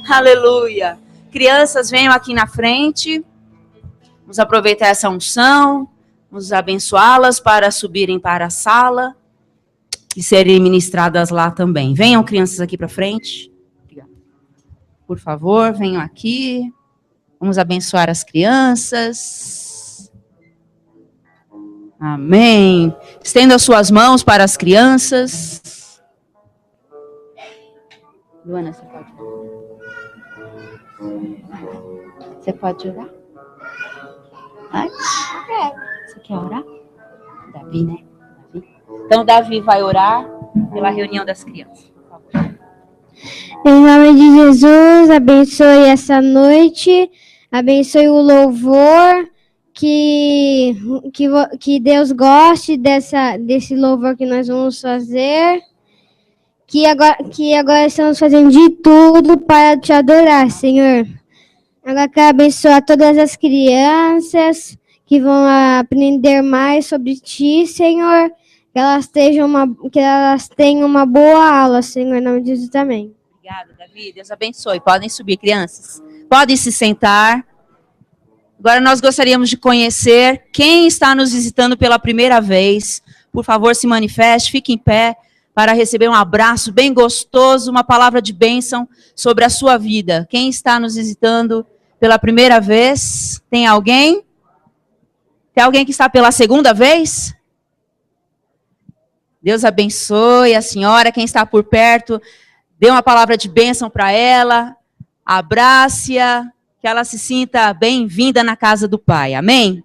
Aleluia. Crianças, venham aqui na frente. Vamos aproveitar essa unção. Vamos abençoá-las para subirem para a sala e serem ministradas lá também. Venham, crianças, aqui para frente. Obrigada. Por favor, venham aqui. Vamos abençoar as crianças. Amém. Estenda as suas mãos para as crianças. Luana, você pode orar? Você pode orar? Você quer orar? Davi, né? Davi. Então, Davi vai orar pela reunião das crianças. Em nome de Jesus, abençoe essa noite, abençoe o louvor, que Deus goste desse louvor que nós vamos fazer, que agora estamos fazendo de tudo para te adorar, Senhor. Agora quero abençoar todas as crianças que vão aprender mais sobre ti, Senhor, que elas tenham uma boa aula, Senhor, em nome de Jesus também. Obrigada, Davi. Deus abençoe. Podem subir, crianças. Podem se sentar. Agora nós gostaríamos de conhecer quem está nos visitando pela primeira vez. Por favor, se manifeste, fique em pé para receber um abraço bem gostoso, uma palavra de bênção sobre a sua vida. Quem está nos visitando pela primeira vez? Tem alguém? Tem alguém que está pela segunda vez? Deus abençoe a senhora. Quem está por perto, dê uma palavra de bênção para ela. Abrace-a. Que ela se sinta bem-vinda na casa do Pai. Amém?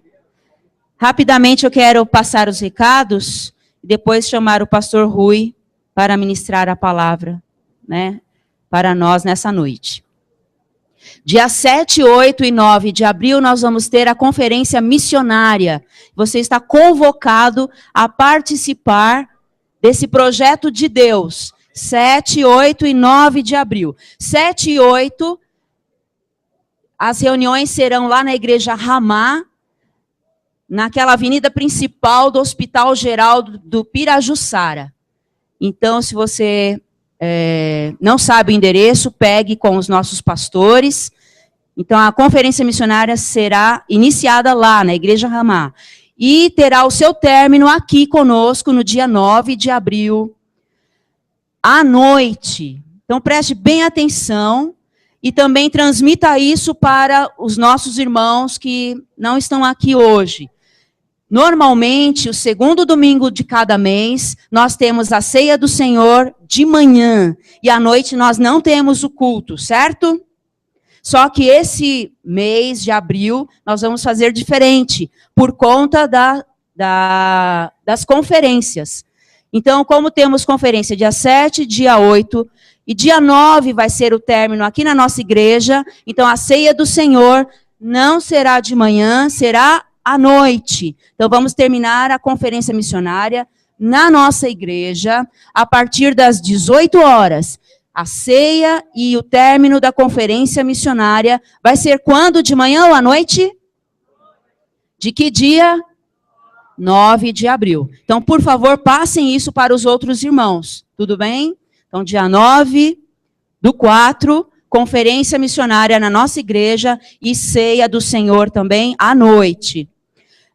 Rapidamente eu quero passar os recados e depois chamar o pastor Rui para ministrar a palavra, né, para nós nessa noite. Dia 7, 8 e 9 de abril nós vamos ter a conferência missionária. Você está convocado a participar desse projeto de Deus. 7, 8 e 9 de abril. 7 e 8... As reuniões serão lá na Igreja Ramá, naquela avenida principal do Hospital Geral do Pirajussara. Então, se você não sabe o endereço, pegue com os nossos pastores. Então, a conferência missionária será iniciada lá, na Igreja Ramá. E terá o seu término aqui conosco no dia 9 de abril, à noite. Então, preste bem atenção. E também transmita isso para os nossos irmãos que não estão aqui hoje. Normalmente, o segundo domingo de cada mês, nós temos a ceia do Senhor de manhã. E à noite nós não temos o culto, certo? Só que esse mês de abril, nós vamos fazer diferente, por conta das conferências. Então, como temos conferência dia 7, dia 8... E dia 9 vai ser o término aqui na nossa igreja. Então, a ceia do Senhor não será de manhã, será à noite. Então, vamos terminar a conferência missionária na nossa igreja a partir das 18 horas. A ceia e o término da conferência missionária vai ser quando? De manhã ou à noite? De que dia? 9 de abril. Então, por favor, passem isso para os outros irmãos. Tudo bem? Então, dia 9 do 4, conferência missionária na nossa igreja e ceia do Senhor também à noite.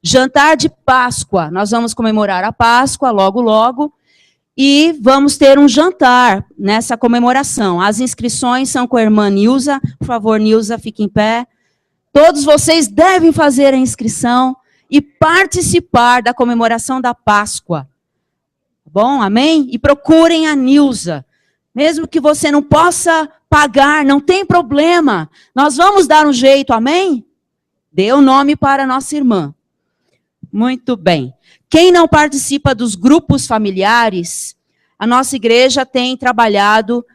Jantar de Páscoa, nós vamos comemorar a Páscoa logo, logo, e vamos ter um jantar nessa comemoração. As inscrições são com a irmã Nilza. Por favor, Nilza, fique em pé. Todos vocês devem fazer a inscrição e participar da comemoração da Páscoa. Bom, amém? E procurem a Nilza. Mesmo que você não possa pagar, não tem problema. Nós vamos dar um jeito, amém? Dê o nome para a nossa irmã. Muito bem. Quem não participa dos grupos familiares, a nossa igreja tem trabalhado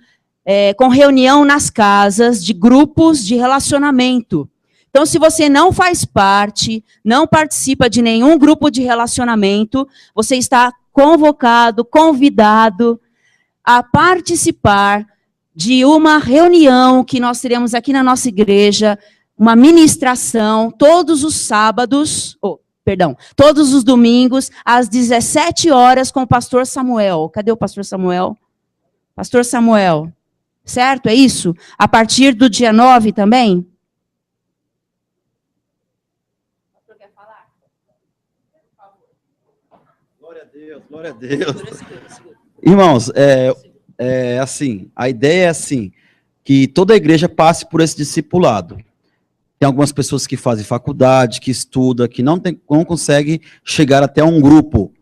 com reunião nas casas de grupos de relacionamento. Então, se você não faz parte, não participa de nenhum grupo de relacionamento, você está convocado, convidado a participar de uma reunião que nós teremos aqui na nossa igreja, uma ministração, todos os sábados, todos os domingos, às 17 horas, com o pastor Samuel. Cadê o pastor Samuel? Pastor Samuel. certo? É isso? A partir do dia 9 também? Glória a Deus, glória a Deus. Irmãos, assim, a ideia é assim, que toda a igreja passe por esse discipulado. Tem algumas pessoas que fazem faculdade, que estudam, que não conseguem chegar até um grupo.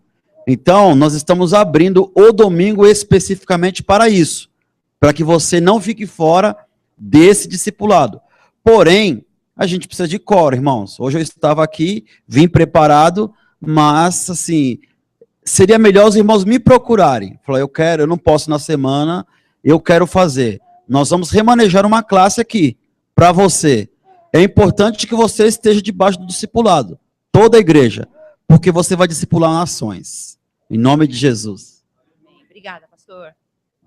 Então, nós estamos abrindo o domingo especificamente para isso, para que você não fique fora desse discipulado. Porém, a gente precisa de coro, irmãos. Hoje eu estava aqui, vim preparado, mas, assim, seria melhor os irmãos me procurarem. Falar, eu não posso na semana, eu quero fazer. Nós vamos remanejar uma classe aqui, para você. É importante que você esteja debaixo do discipulado, toda a igreja, porque você vai discipular nações. Em nome de Jesus. Obrigada, pastor.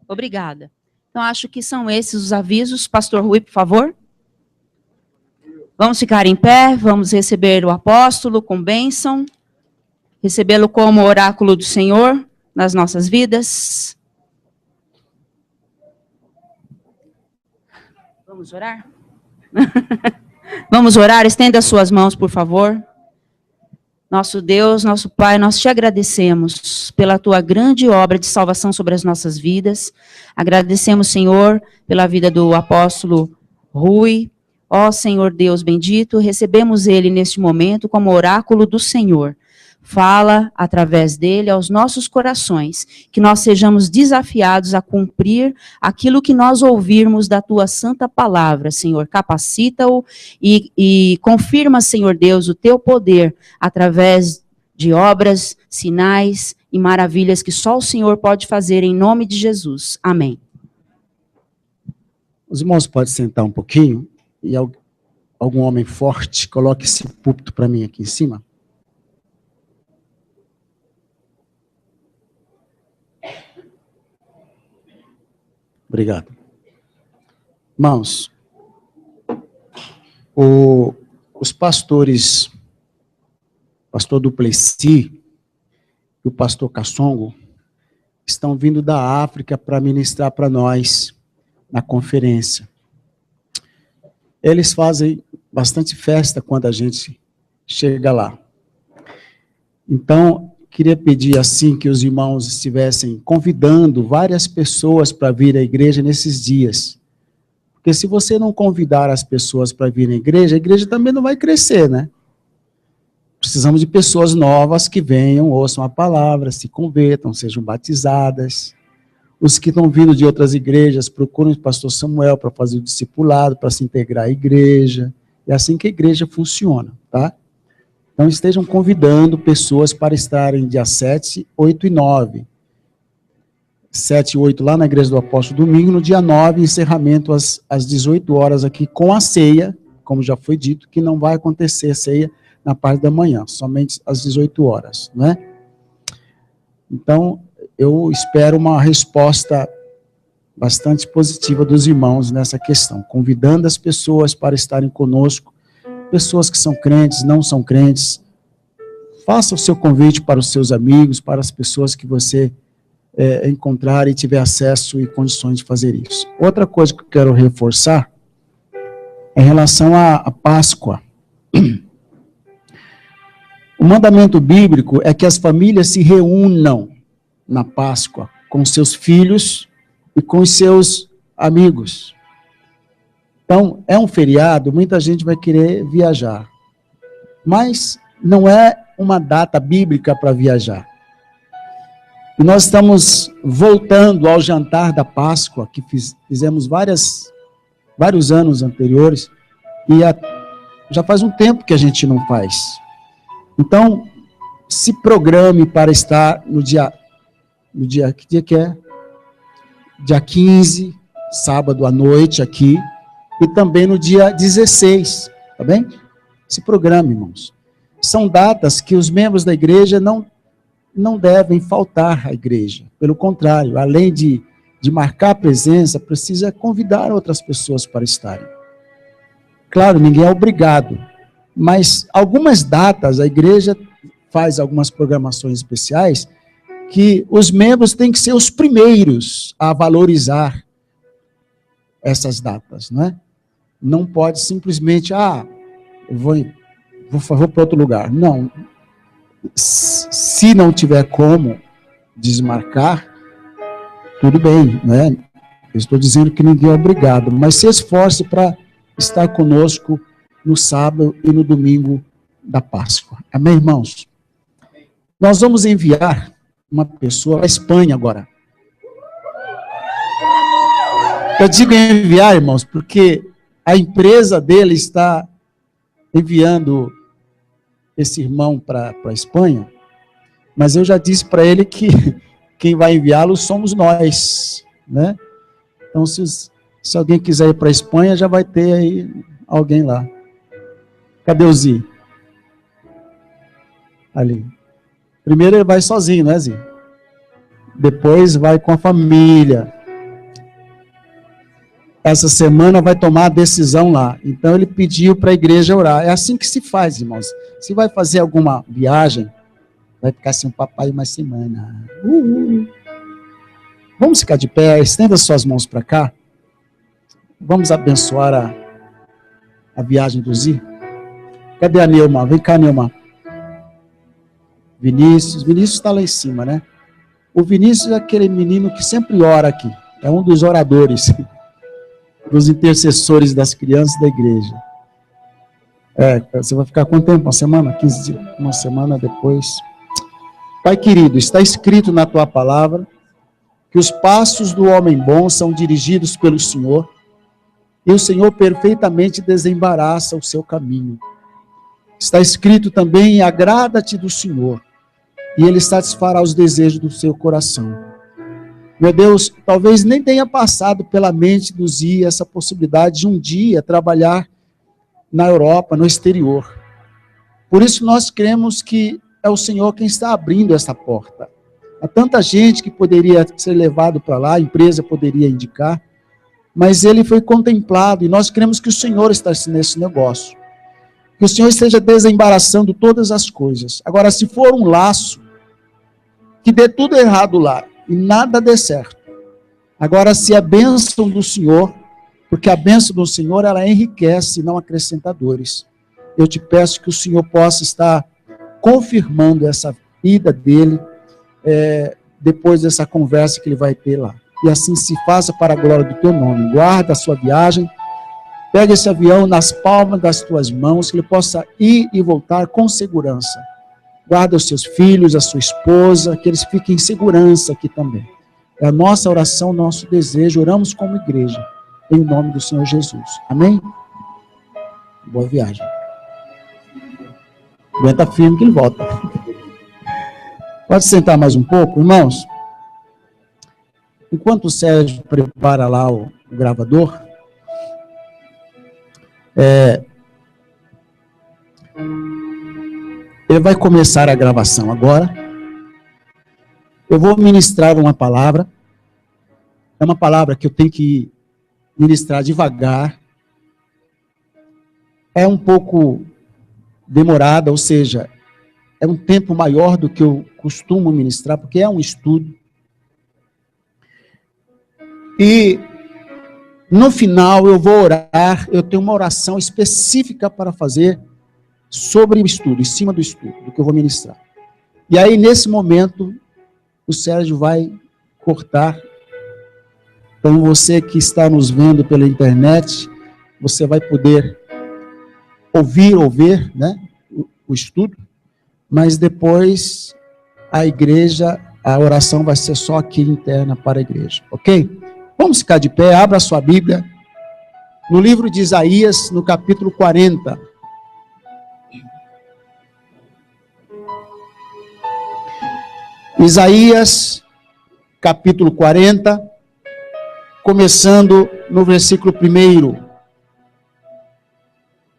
Obrigada. Então, acho que são esses os avisos. Pastor Rui, por favor. Vamos ficar em pé, vamos receber o apóstolo com bênção, recebê-lo como oráculo do Senhor nas nossas vidas. Vamos orar? Vamos orar, estenda as suas mãos, por favor. Nosso Deus, nosso Pai, nós te agradecemos pela tua grande obra de salvação sobre as nossas vidas. Agradecemos, Senhor, pela vida do apóstolo Rui. Ó Senhor Deus bendito, recebemos ele neste momento como oráculo do Senhor. Fala através dele aos nossos corações, que nós sejamos desafiados a cumprir aquilo que nós ouvirmos da tua santa palavra, Senhor. Capacita-o e confirma, Senhor Deus, o teu poder através de obras, sinais e maravilhas que só o Senhor pode fazer em nome de Jesus. Amém. Os irmãos podem sentar um pouquinho e algum homem forte coloque esse púlpito para mim aqui em cima. Obrigado. Irmãos, os pastores, pastor Duplessis e o pastor Cassongo, estão vindo da África para ministrar para nós na conferência. Eles fazem bastante festa quando a gente chega lá. Então, queria pedir assim que os irmãos estivessem convidando várias pessoas para vir à igreja nesses dias. Porque se você não convidar as pessoas para vir à igreja, a igreja também não vai crescer, né? Precisamos de pessoas novas que venham, ouçam a palavra, se convertam, sejam batizadas. Os que estão vindo de outras igrejas, procurem o pastor Samuel para fazer o discipulado, para se integrar à igreja. É assim que a igreja funciona, tá? Então, estejam convidando pessoas para estarem dia 7, 8 e 9. 7 e 8 lá na Igreja do Apóstolo Domingo, no dia 9, encerramento às 18 horas aqui com a ceia, como já foi dito, que não vai acontecer a ceia na parte da manhã, somente às 18 horas, né? Então, eu espero uma resposta bastante positiva dos irmãos nessa questão, convidando as pessoas para estarem conosco, pessoas que são crentes, não são crentes. Faça o seu convite para os seus amigos, para as pessoas que você encontrar e tiver acesso e condições de fazer isso. Outra coisa que eu quero reforçar é em relação à Páscoa. O mandamento bíblico é que as famílias se reúnam na Páscoa com seus filhos e com os seus amigos. Então, é um feriado, muita gente vai querer viajar. Mas não é uma data bíblica para viajar. E nós estamos voltando ao jantar da Páscoa, que fizemos vários anos anteriores, e já faz um tempo que a gente não faz. Então, se programe para estar no dia que dia que é? Dia 15, sábado à noite aqui, e também no dia 16, tá bem? Se programe, irmãos. São datas que os membros da igreja não devem faltar à igreja. Pelo contrário, além de marcar a presença, precisa convidar outras pessoas para estarem. Claro, ninguém é obrigado, mas algumas datas a igreja faz algumas programações especiais que os membros têm que ser os primeiros a valorizar. essas datas, não é? Não pode simplesmente, eu vou para outro lugar. Não. Se não tiver como desmarcar, tudo bem, né? Eu estou dizendo que ninguém é obrigado, mas se esforce para estar conosco no sábado e no domingo da Páscoa. Amém, irmãos? Nós vamos enviar uma pessoa para a Espanha agora. Eu digo enviar, irmãos, porque a empresa dele está enviando esse irmão para a Espanha, mas eu já disse para ele que quem vai enviá-lo somos nós, né? Então, se alguém quiser ir para a Espanha, já vai ter aí alguém lá. Cadê o Zi? Ali. Primeiro ele vai sozinho, né, Zi? Depois vai com a família. Essa semana vai tomar a decisão lá. Então ele pediu para a igreja orar. É assim que se faz, irmãos. Se vai fazer alguma viagem, vai ficar sem o papai uma semana. Vamos ficar de pé, estenda suas mãos para cá. Vamos abençoar a viagem do Zi. Cadê a Neuma? Vem cá, Neuma. Vinícius está lá em cima, né? O Vinícius é aquele menino que sempre ora aqui. É um dos oradores, dos intercessores das crianças da igreja. Você vai ficar quanto tempo? Uma semana? 15 dias? Uma semana depois. Pai querido, está escrito na tua palavra que os passos do homem bom são dirigidos pelo Senhor, e o Senhor perfeitamente desembaraça o seu caminho. Está escrito também, agrada-te do Senhor, e Ele satisfará os desejos do seu coração. Meu Deus, talvez nem tenha passado pela mente do Zi essa possibilidade de um dia trabalhar na Europa, no exterior. Por isso nós cremos que é o Senhor quem está abrindo essa porta. Há tanta gente que poderia ser levado para lá, a empresa poderia indicar, mas ele foi contemplado, e nós cremos que o Senhor está nesse negócio. Que o Senhor esteja desembaraçando todas as coisas. Agora, se for um laço, que dê tudo errado lá, e nada dê certo. Agora, se é bênção do Senhor, porque a bênção do Senhor, ela enriquece, não acrescenta dores. Eu te peço que o Senhor possa estar confirmando essa ida dele, depois dessa conversa que ele vai ter lá. E assim se faça para a glória do teu nome. Guarda a sua viagem, pega esse avião nas palmas das tuas mãos, que ele possa ir e voltar com segurança. Guarda os seus filhos, a sua esposa, que eles fiquem em segurança aqui também. É a nossa oração, nosso desejo, oramos como igreja, em nome do Senhor Jesus. Amém? Boa viagem. Aguenta firme que ele volta. Pode sentar mais um pouco, irmãos? Enquanto o Sérgio prepara lá o gravador, ele vai começar a gravação agora. Eu vou ministrar uma palavra. É uma palavra que eu tenho que ministrar devagar. É um pouco demorada, ou seja, é um tempo maior do que eu costumo ministrar, porque é um estudo. E no final eu vou orar, eu tenho uma oração específica para fazer sobre o estudo, em cima do estudo, do que eu vou ministrar. E aí, nesse momento, o Sérgio vai cortar. Então, você que está nos vendo pela internet, você vai poder ouvir ou ver, né, o estudo, mas depois a igreja, a oração vai ser só aqui interna para a igreja, ok? Vamos ficar de pé, abra a sua Bíblia, no livro de Isaías, no capítulo 40. Isaías, capítulo 40, começando no versículo 1.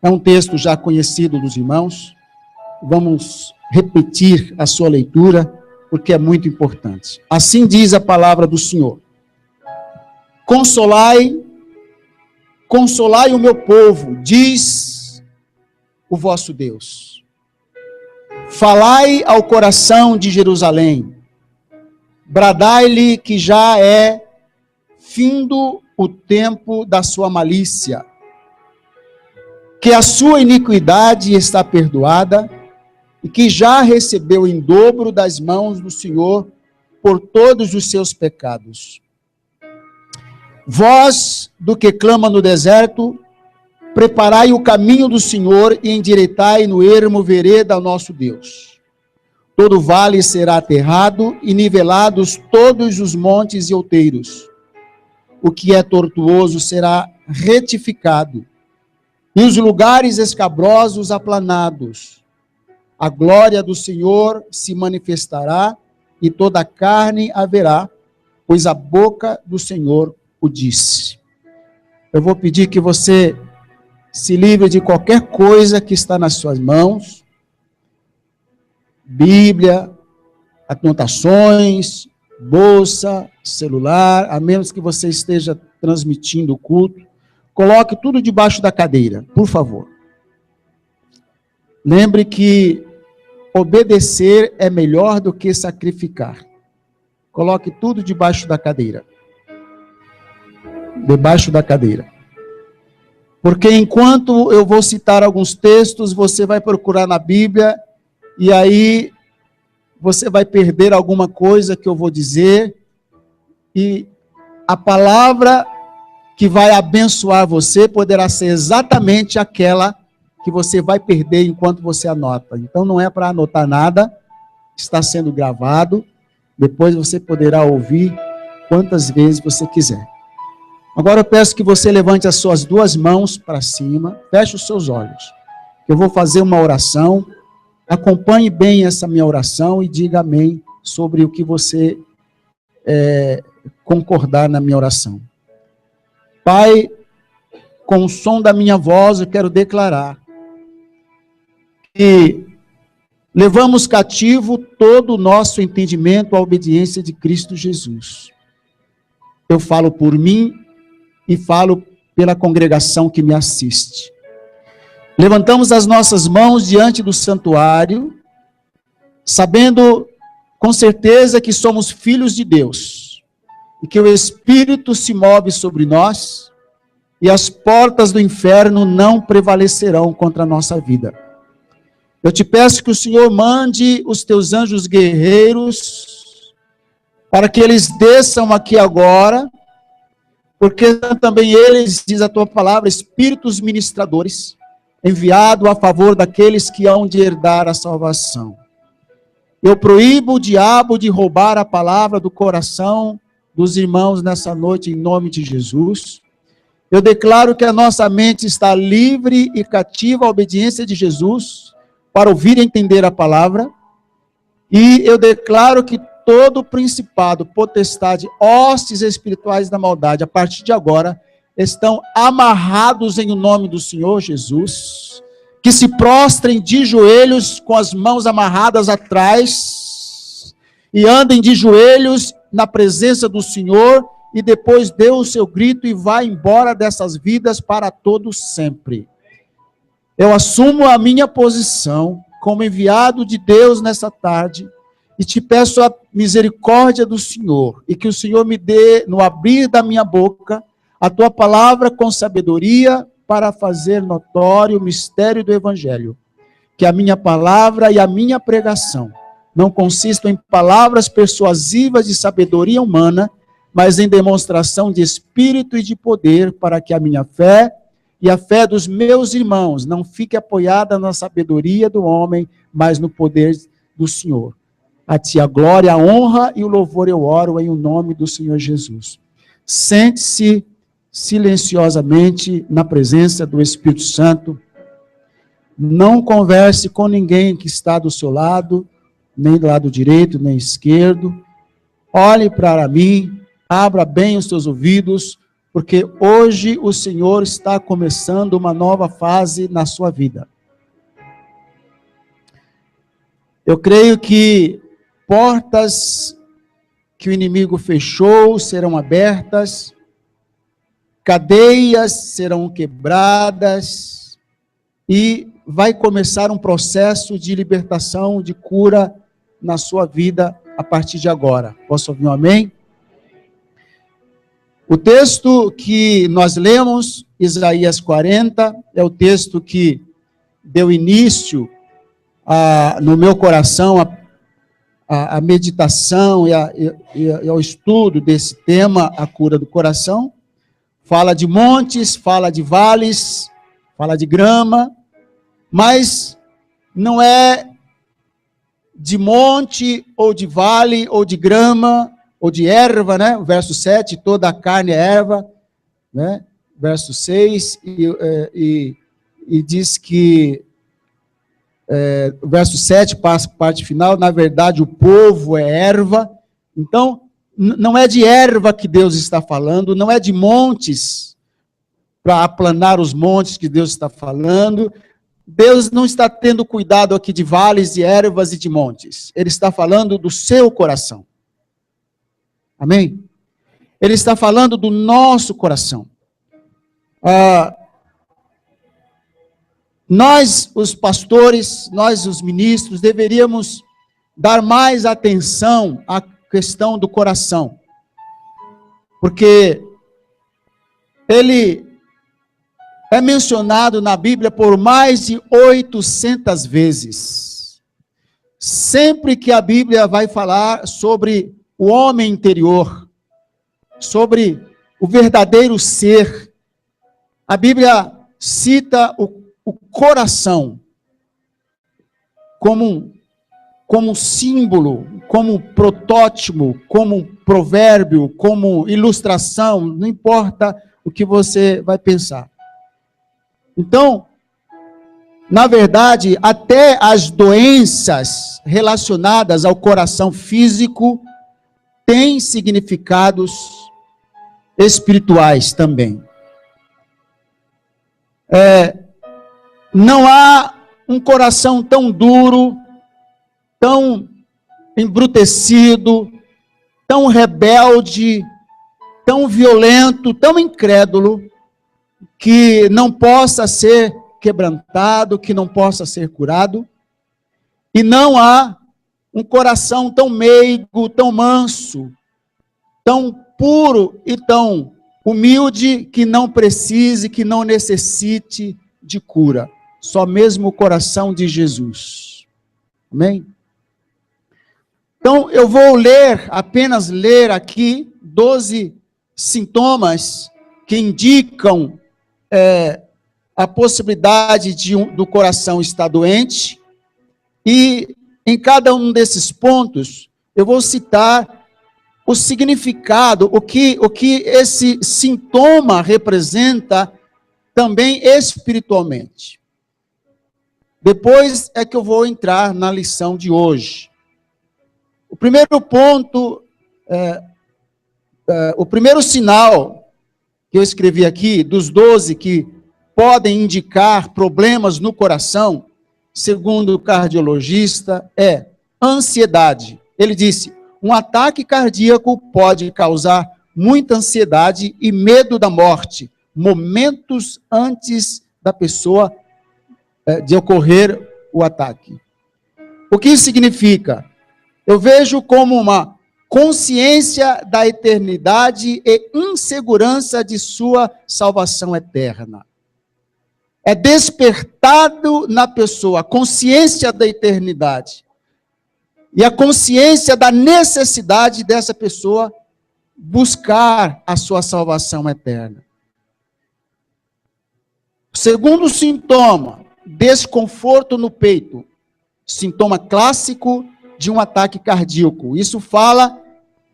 É um texto já conhecido dos irmãos. Vamos repetir a sua leitura, porque é muito importante. Assim diz a palavra do Senhor: Consolai, consolai o meu povo, diz o vosso Deus. Falai ao coração de Jerusalém, bradai-lhe que já é findo o tempo da sua malícia, que a sua iniquidade está perdoada e que já recebeu em dobro das mãos do Senhor por todos os seus pecados. Vós, do que clama no deserto, preparai o caminho do Senhor e endireitai no ermo vereda ao nosso Deus. Todo vale será aterrado e nivelados todos os montes e outeiros. O que é tortuoso será retificado, e os lugares escabrosos aplanados. A glória do Senhor se manifestará, e toda a carne haverá, pois a boca do Senhor o disse. Eu vou pedir que você se livre de qualquer coisa que está nas suas mãos, Bíblia, anotações, bolsa, celular, a menos que você esteja transmitindo o culto, coloque tudo debaixo da cadeira, por favor. Lembre que obedecer é melhor do que sacrificar. Coloque tudo debaixo da cadeira. Debaixo da cadeira. Porque enquanto eu vou citar alguns textos, você vai procurar na Bíblia e aí você vai perder alguma coisa que eu vou dizer e a palavra que vai abençoar você poderá ser exatamente aquela que você vai perder enquanto você anota. Então não é para anotar nada, está sendo gravado, depois você poderá ouvir quantas vezes você quiser. Agora eu peço que você levante as suas duas mãos para cima, feche os seus olhos. Eu vou fazer uma oração, acompanhe bem essa minha oração e diga amém sobre o que você concordar na minha oração. Pai, com o som da minha voz eu quero declarar que levamos cativo todo o nosso entendimento à obediência de Cristo Jesus. Eu falo por mim e falo pela congregação que me assiste. Levantamos as nossas mãos diante do santuário, sabendo com certeza que somos filhos de Deus, e que o Espírito se move sobre nós, e as portas do inferno não prevalecerão contra a nossa vida. Eu te peço que o Senhor mande os teus anjos guerreiros, para que eles desçam aqui agora, porque também eles, diz a tua palavra, espíritos ministradores, enviado a favor daqueles que hão de herdar a salvação. Eu proíbo o diabo de roubar a palavra do coração dos irmãos nessa noite, em nome de Jesus. Eu declaro que a nossa mente está livre e cativa à obediência de Jesus, para ouvir e entender a palavra. E eu declaro que todo principado, potestade, hostes espirituais da maldade, a partir de agora, estão amarrados em o nome do Senhor Jesus, que se prostrem de joelhos com as mãos amarradas atrás, e andem de joelhos na presença do Senhor, e depois dê o seu grito e vá embora dessas vidas para todo sempre. Eu assumo a minha posição como enviado de Deus nessa tarde, e te peço a misericórdia do Senhor, e que o Senhor me dê, no abrir da minha boca, a tua palavra com sabedoria, para fazer notório o mistério do Evangelho. Que a minha palavra e a minha pregação não consistam em palavras persuasivas de sabedoria humana, mas em demonstração de espírito e de poder, para que a minha fé e a fé dos meus irmãos não fique apoiada na sabedoria do homem, mas no poder do Senhor. A ti a glória, a honra e o louvor eu oro em o nome do Senhor Jesus. Sente-se silenciosamente na presença do Espírito Santo. Não converse com ninguém que está do seu lado, nem do lado direito, nem esquerdo. Olhe para mim, abra bem os seus ouvidos, porque hoje o Senhor está começando uma nova fase na sua vida. Eu creio que portas que o inimigo fechou serão abertas, cadeias serão quebradas e vai começar um processo de libertação, de cura na sua vida a partir de agora. Posso ouvir um amém? O texto que nós lemos, Isaías 40, é o texto que deu início no meu coração a meditação e ao estudo desse tema, a cura do coração. Fala de montes, fala de vales, fala de grama, mas não é de monte, ou de vale, ou de grama, ou de erva, né? O verso 7, toda a carne é erva, né? Verso 6, e diz que, o verso 7 passa a parte final, na verdade o povo é erva. Então, não é de erva que Deus está falando, não é de montes, para aplanar os montes que Deus está falando. Deus não está tendo cuidado aqui de vales, de ervas e de montes. Ele está falando do seu coração. Amém? Ele está falando do nosso coração. Nós, os pastores, nós, os ministros, deveríamos dar mais atenção à questão do coração. Porque ele é mencionado na Bíblia por mais de 800 vezes. Sempre que a Bíblia vai falar sobre o homem interior, sobre o verdadeiro ser, a Bíblia cita o coração como um símbolo, como protótipo, como provérbio, como ilustração, não importa o que você vai pensar. Então, na verdade, até as doenças relacionadas ao coração físico têm significados espirituais também. Não há um coração tão duro, tão embrutecido, tão rebelde, tão violento, tão incrédulo, que não possa ser quebrantado, que não possa ser curado. E não há um coração tão meigo, tão manso, tão puro e tão humilde, que não precise, que não necessite de cura. Só mesmo o coração de Jesus. Amém? Então, eu vou apenas ler aqui 12 sintomas que indicam a possibilidade do coração estar doente, e em cada um desses pontos, eu vou citar o significado, o que esse sintoma representa também espiritualmente. Depois é que eu vou entrar na lição de hoje. O primeiro ponto, o primeiro sinal que eu escrevi aqui, dos 12 que podem indicar problemas no coração, segundo o cardiologista, é ansiedade. Ele disse, um ataque cardíaco pode causar muita ansiedade e medo da morte, momentos antes da pessoa de ocorrer o ataque. O que isso significa? Eu vejo como uma consciência da eternidade e insegurança de sua salvação eterna. É despertado na pessoa a consciência da eternidade e a consciência da necessidade dessa pessoa buscar a sua salvação eterna. Segundo sintoma, desconforto no peito, sintoma clássico de um ataque cardíaco. Isso fala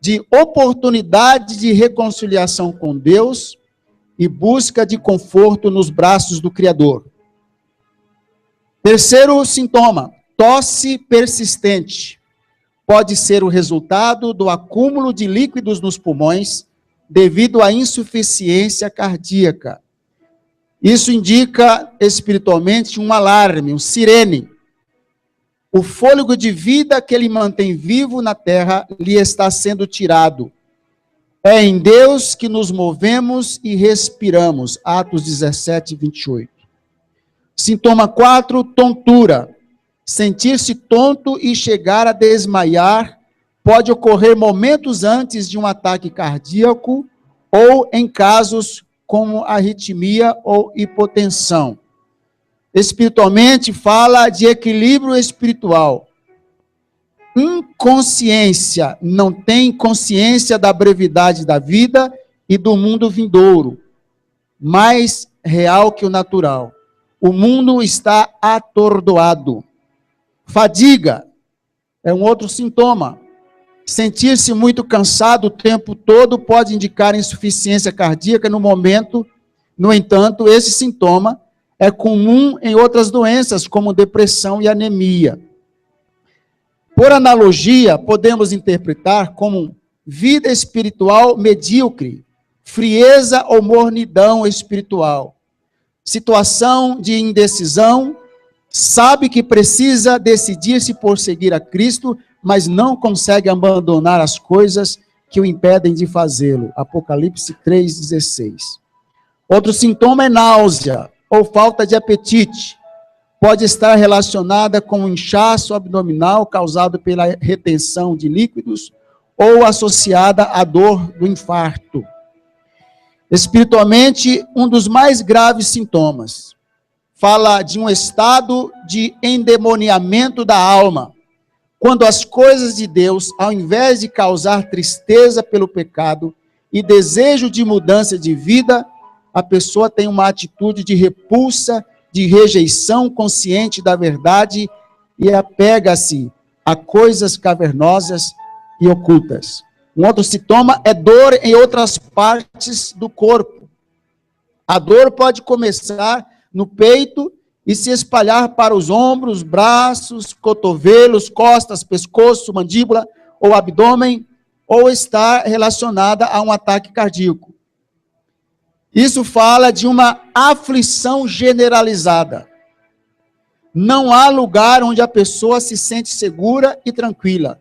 de oportunidade de reconciliação com Deus e busca de conforto nos braços do Criador. Terceiro sintoma, tosse persistente. Pode ser o resultado do acúmulo de líquidos nos pulmões devido à insuficiência cardíaca. Isso indica espiritualmente um alarme, um sirene. O fôlego de vida que ele mantém vivo na terra lhe está sendo tirado. É em Deus que nos movemos e respiramos. Atos 17, 28. Sintoma 4, tontura. Sentir-se tonto e chegar a desmaiar pode ocorrer momentos antes de um ataque cardíaco ou em casos como arritmia ou hipotensão. Espiritualmente, fala de equilíbrio espiritual. Inconsciência, não tem consciência da brevidade da vida e do mundo vindouro, mais real que o natural. O mundo está atordoado. Fadiga é um outro sintoma. Sentir-se muito cansado o tempo todo pode indicar insuficiência cardíaca no momento. No entanto, esse sintoma é comum em outras doenças, como depressão e anemia. Por analogia, podemos interpretar como vida espiritual medíocre, frieza ou mornidão espiritual. Situação de indecisão, sabe que precisa decidir-se por seguir a Cristo, mas não consegue abandonar as coisas que o impedem de fazê-lo. Apocalipse 3,16. Outro sintoma é náusea ou falta de apetite. Pode estar relacionada com um inchaço abdominal causado pela retenção de líquidos ou associada à dor do infarto. Espiritualmente, um dos mais graves sintomas. Fala de um estado de endemoniamento da alma, quando as coisas de Deus, ao invés de causar tristeza pelo pecado e desejo de mudança de vida, a pessoa tem uma atitude de repulsa, de rejeição consciente da verdade e apega-se a coisas cavernosas e ocultas. Um outro sintoma é dor em outras partes do corpo. A dor pode começar no peito e se espalhar para os ombros, braços, cotovelos, costas, pescoço, mandíbula ou abdômen, ou estar relacionada a um ataque cardíaco. Isso fala de uma aflição generalizada. Não há lugar onde a pessoa se sente segura e tranquila.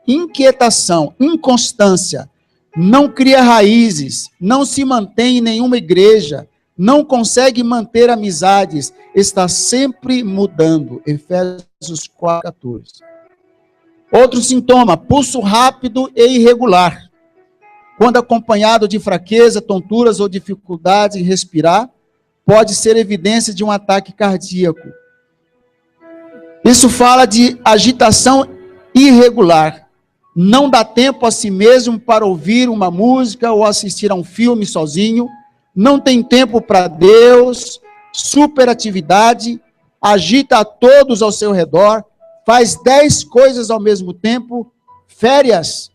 Inquietação, inconstância, não cria raízes, não se mantém em nenhuma igreja, não consegue manter amizades, está sempre mudando. Efésios 4:14. Outro sintoma, pulso rápido e irregular. Quando acompanhado de fraqueza, tonturas ou dificuldade em respirar, pode ser evidência de um ataque cardíaco. Isso fala de agitação irregular. Não dá tempo a si mesmo para ouvir uma música ou assistir a um filme sozinho. Não tem tempo para Deus, superatividade, agita a todos ao seu redor, faz 10 coisas ao mesmo tempo, férias,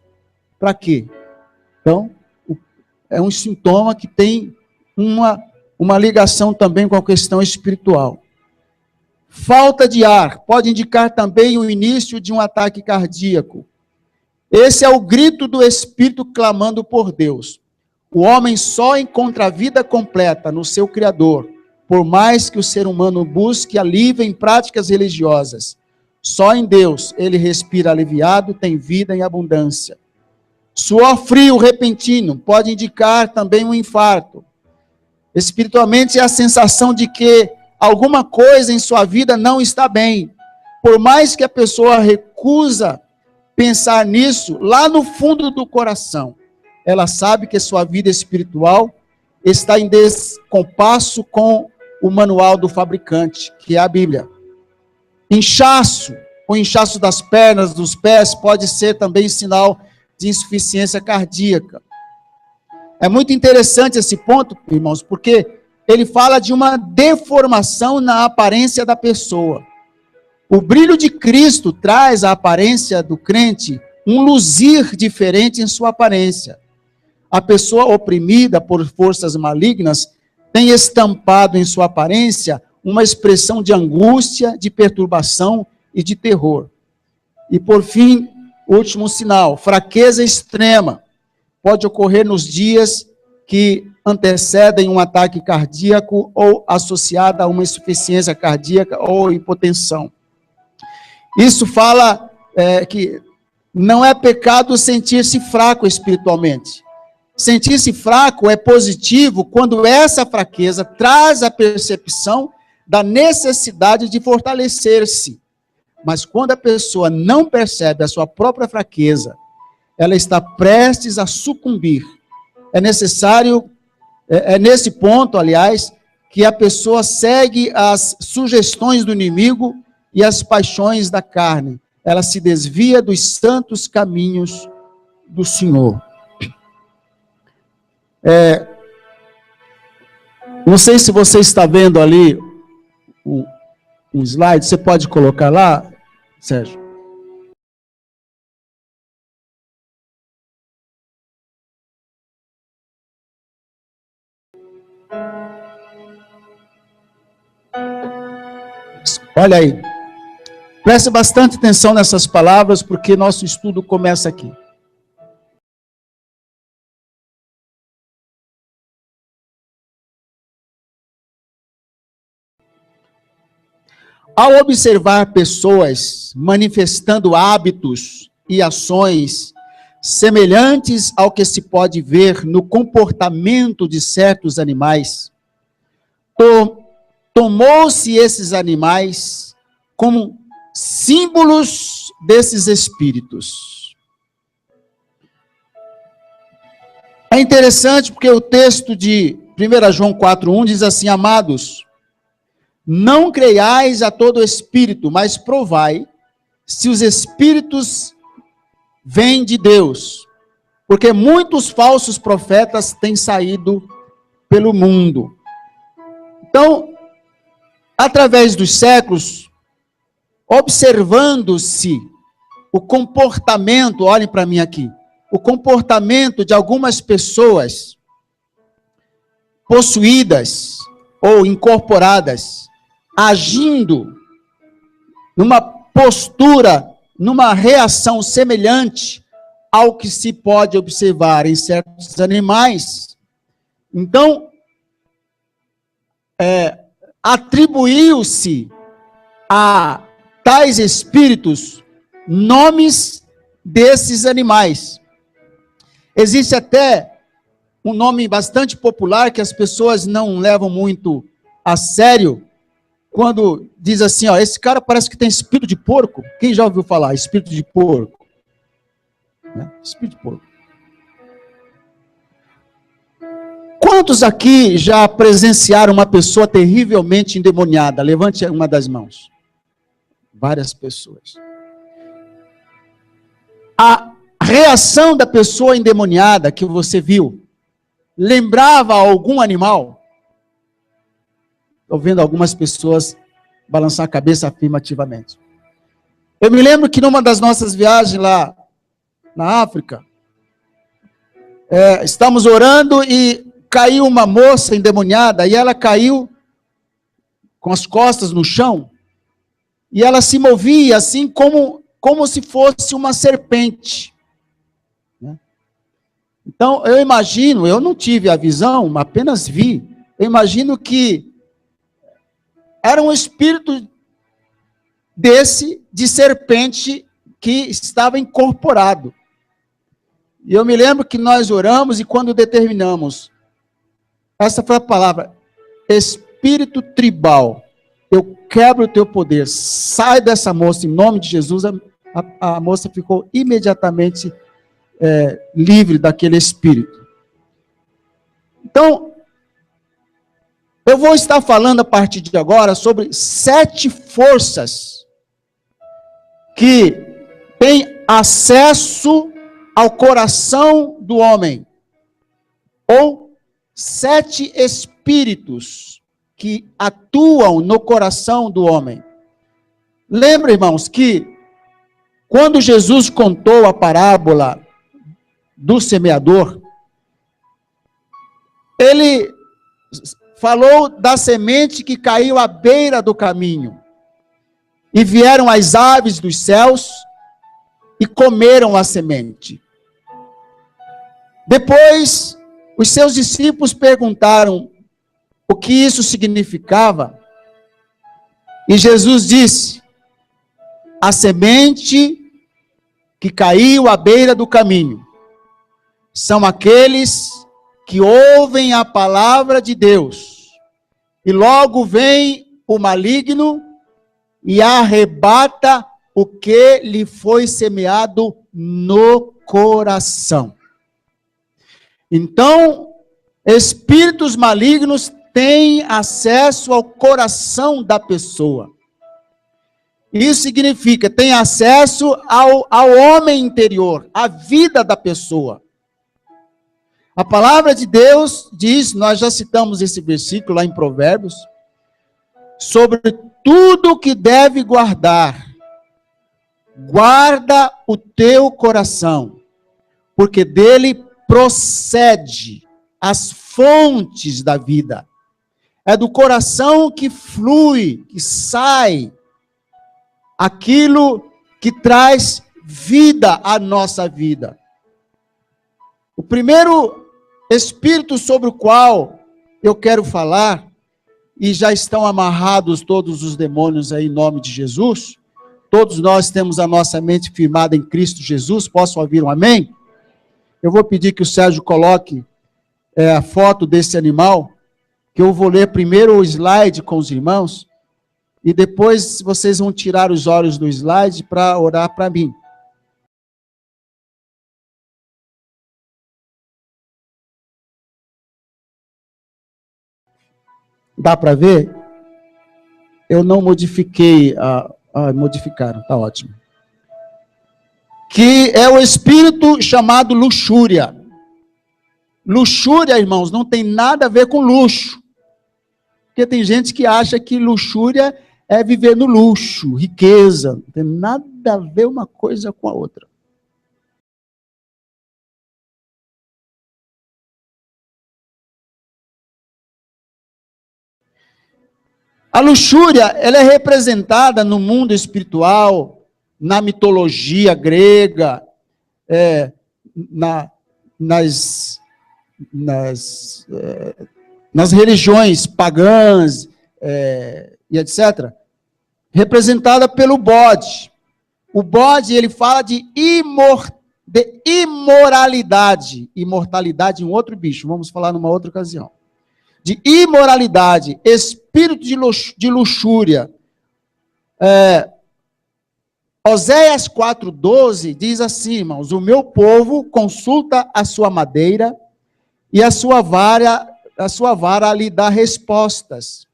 para quê? Então, é um sintoma que tem uma ligação também com a questão espiritual. Falta de ar pode indicar também o início de um ataque cardíaco. Esse é o grito do espírito clamando por Deus. O homem só encontra a vida completa no seu Criador, por mais que o ser humano busque alívio em práticas religiosas. Só em Deus ele respira aliviado, tem vida em abundância. Suor frio repentino pode indicar também um infarto. Espiritualmente é a sensação de que alguma coisa em sua vida não está bem. Por mais que a pessoa recusa pensar nisso, lá no fundo do coração, ela sabe que sua vida espiritual está em descompasso com o manual do fabricante, que é a Bíblia. Inchaço, o inchaço das pernas, dos pés, pode ser também sinal de insuficiência cardíaca. É muito interessante esse ponto, irmãos, porque ele fala de uma deformação na aparência da pessoa. O brilho de Cristo traz à aparência do crente um luzir diferente em sua aparência. A pessoa oprimida por forças malignas tem estampado em sua aparência uma expressão de angústia, de perturbação e de terror. E por fim, último sinal, fraqueza extrema. Pode ocorrer nos dias que antecedem um ataque cardíaco ou associada a uma insuficiência cardíaca ou hipotensão. Isso fala que não é pecado sentir-se fraco espiritualmente. Sentir-se fraco é positivo quando essa fraqueza traz a percepção da necessidade de fortalecer-se. Mas quando a pessoa não percebe a sua própria fraqueza, ela está prestes a sucumbir. é necessário, é nesse ponto, aliás, que a pessoa segue as sugestões do inimigo e as paixões da carne. Ela se desvia dos santos caminhos do Senhor. Não sei se você está vendo ali um slide, você pode colocar lá, Sérgio? Olha aí. Preste bastante atenção nessas palavras, porque nosso estudo começa aqui. Ao observar pessoas manifestando hábitos e ações semelhantes ao que se pode ver no comportamento de certos animais, tomou-se esses animais como símbolos desses espíritos. É interessante porque o texto de 1 João 4,1 diz assim: amados, não creiais a todo espírito, mas provai se os espíritos vêm de Deus, porque muitos falsos profetas têm saído pelo mundo. Então, através dos séculos, observando-se o comportamento, olhem para mim aqui, o comportamento de algumas pessoas possuídas ou incorporadas, agindo numa postura, numa reação semelhante ao que se pode observar em certos animais. Então, atribuiu-se a tais espíritos nomes desses animais. Existe até um nome bastante popular que as pessoas não levam muito a sério, quando diz assim, ó, esse cara parece que tem espírito de porco. Quem já ouviu falar espírito de porco? Né? Espírito de porco. Quantos aqui já presenciaram uma pessoa terrivelmente endemoniada? Levante uma das mãos. Várias pessoas. A reação da pessoa endemoniada que você viu lembrava algum animal? Estou vendo algumas pessoas balançar a cabeça afirmativamente. Eu me lembro que numa das nossas viagens lá na África, estamos orando e caiu uma moça endemoniada, e ela caiu com as costas no chão, e ela se movia assim como se fosse uma serpente. Né? Então, eu imagino, eu não tive a visão, apenas vi, eu imagino que era um espírito de serpente que estava incorporado. E eu me lembro que nós oramos e quando determinamos, essa foi a palavra, espírito tribal, eu quebro o teu poder, sai dessa moça em nome de Jesus, a moça ficou imediatamente livre daquele espírito. Então, eu vou estar falando a partir de agora sobre 7 forças que têm acesso ao coração do homem, ou 7 espíritos que atuam no coração do homem. Lembra, irmãos, que quando Jesus contou a parábola do semeador, ele falou da semente que caiu à beira do caminho, e vieram as aves dos céus e comeram a semente. Depois, os seus discípulos perguntaram o que isso significava, e Jesus disse: a semente que caiu à beira do caminho são aqueles que ouvem a palavra de Deus, e logo vem o maligno e arrebata o que lhe foi semeado no coração. Então, espíritos malignos têm acesso ao coração da pessoa. Isso significa, tem acesso ao homem interior, à vida da pessoa. A palavra de Deus diz, nós já citamos esse versículo lá em Provérbios, sobre tudo que deve guardar, guarda o teu coração, porque dele procede as fontes da vida. É do coração que flui, que sai aquilo que traz vida à nossa vida. O primeiro espírito sobre o qual eu quero falar, e já estão amarrados todos os demônios aí em nome de Jesus, todos nós temos a nossa mente firmada em Cristo Jesus, posso ouvir um amém? Eu vou pedir que o Sérgio coloque a foto desse animal, que eu vou ler primeiro o slide com os irmãos, e depois vocês vão tirar os olhos do slide para orar para mim. Dá para ver? Eu não modifiquei, modificaram, tá ótimo. Que é o espírito chamado luxúria. Luxúria, irmãos, não tem nada a ver com luxo. Porque tem gente que acha que luxúria é viver no luxo, riqueza. Não tem nada a ver uma coisa com a outra. A luxúria, ela é representada no mundo espiritual, na mitologia grega, nas religiões pagãs, e etc., representada pelo bode. O bode, ele fala de imoralidade. Imortalidade em outro bicho, vamos falar numa outra ocasião. De imoralidade, espírito de luxúria. Oséias 4,12 diz assim, irmãos, o meu povo consulta a sua madeira e a sua vara lhe dá respostas.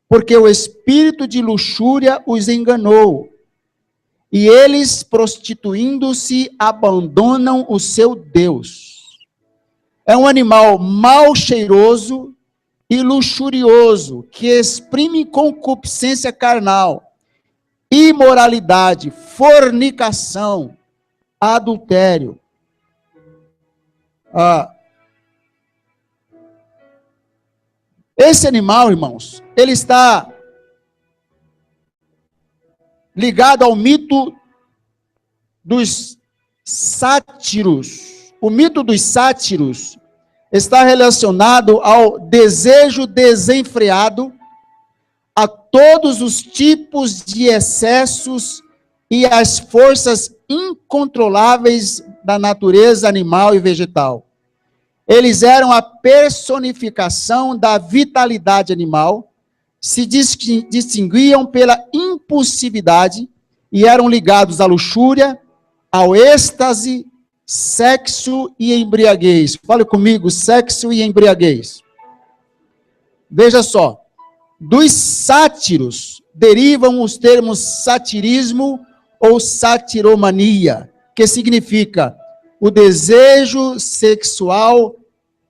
Porque o espírito de luxúria os enganou, e eles, prostituindo-se, abandonam o seu Deus. É um animal mal cheiroso e luxurioso, que exprime concupiscência carnal, imoralidade, fornicação, adultério. Esse animal, irmãos, ele está ligado ao mito dos sátiros. O mito dos sátiros está relacionado ao desejo desenfreado, a todos os tipos de excessos e às forças incontroláveis da natureza animal e vegetal. Eles eram a personificação da vitalidade animal, se distinguiam pela impulsividade e eram ligados à luxúria, ao êxtase, sexo e embriaguez. Fale comigo, sexo e embriaguez. Veja só, dos sátiros derivam os termos satirismo ou satiromania, que significa o desejo sexual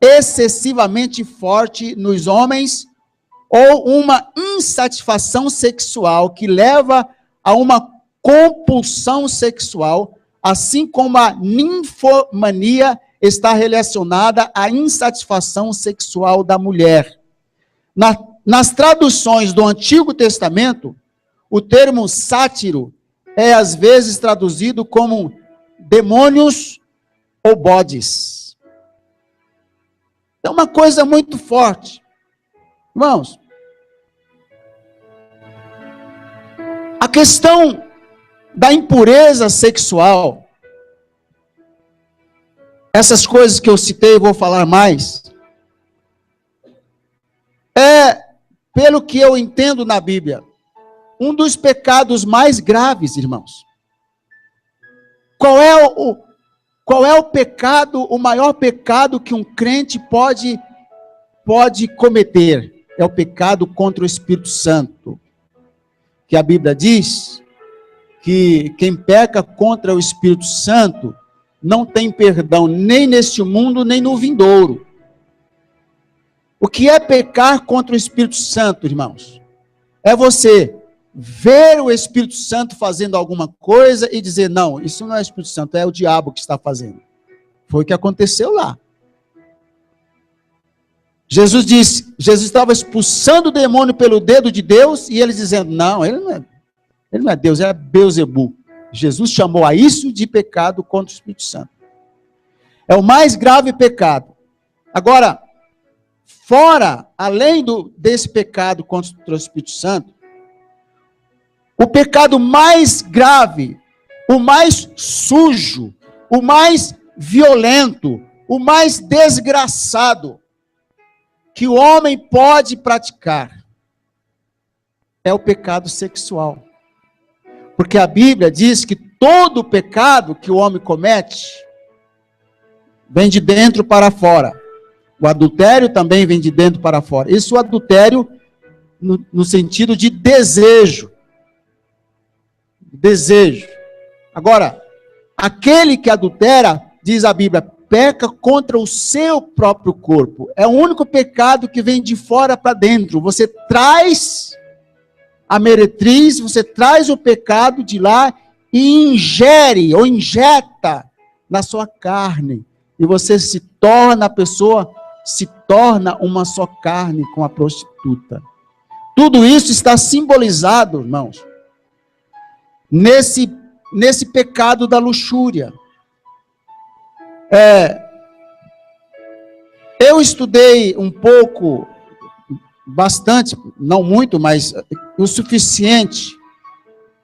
excessivamente forte nos homens ou uma insatisfação sexual que leva a uma compulsão sexual, assim como a ninfomania está relacionada à insatisfação sexual da mulher. Nas traduções do Antigo Testamento, o termo sátiro é às vezes traduzido como demônios ou bodes. É uma coisa muito forte. Irmãos, a questão da impureza sexual, essas coisas que eu citei, eu vou falar mais, pelo que eu entendo na Bíblia, um dos pecados mais graves, irmãos. Qual é o pecado, o maior pecado que um crente pode cometer? É o pecado contra o Espírito Santo. Que a Bíblia diz que quem peca contra o Espírito Santo não tem perdão nem neste mundo, nem no vindouro. O que é pecar contra o Espírito Santo, irmãos? É você ver o Espírito Santo fazendo alguma coisa e dizer, não, isso não é o Espírito Santo, é o diabo que está fazendo. Foi o que aconteceu lá. Jesus estava expulsando o demônio pelo dedo de Deus, e eles dizendo, não, ele não é Deus, é Beelzebu. Jesus chamou a isso de pecado contra o Espírito Santo. É o mais grave pecado. Agora, além desse pecado contra o Espírito Santo, o pecado mais grave, o mais sujo, o mais violento, o mais desgraçado que o homem pode praticar é o pecado sexual. Porque a Bíblia diz que todo pecado que o homem comete vem de dentro para fora. O adultério também vem de dentro para fora. Isso é o adultério no sentido de desejo. Desejo. Agora, aquele que adultera, diz a Bíblia, peca contra o seu próprio corpo. É o único pecado que vem de fora para dentro. Você traz a meretriz, você traz o pecado de lá e ingere ou injeta na sua carne. E você se torna uma só carne com a prostituta. Tudo isso está simbolizado, irmãos, nesse pecado da luxúria. Eu estudei um pouco, bastante, não muito, mas o suficiente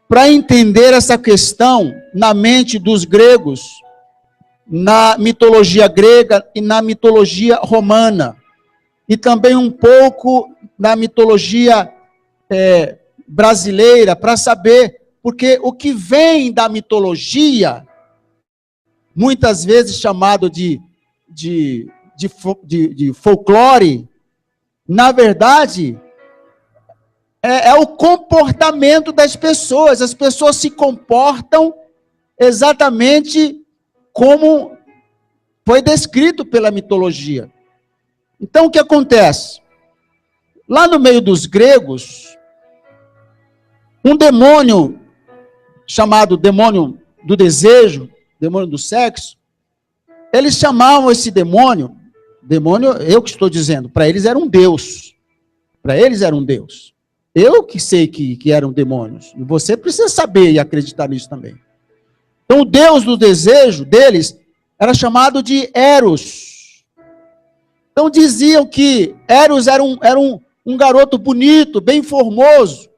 para entender essa questão na mente dos gregos, na mitologia grega e na mitologia romana, e também um pouco na mitologia brasileira, para saber, porque o que vem da mitologia, muitas vezes chamado de folclore, na verdade, é o comportamento das pessoas. As pessoas se comportam exatamente como foi descrito pela mitologia. Então, o que acontece? Lá no meio dos gregos, um demônio chamado demônio do desejo, demônio do sexo, eles chamavam esse demônio, eu que estou dizendo, para eles era um deus. Para eles era um deus. Eu que sei que eram demônios. E você precisa saber e acreditar nisso também. Então, o deus do desejo deles era chamado de Eros. Então, diziam que Eros era um garoto bonito, bem formoso.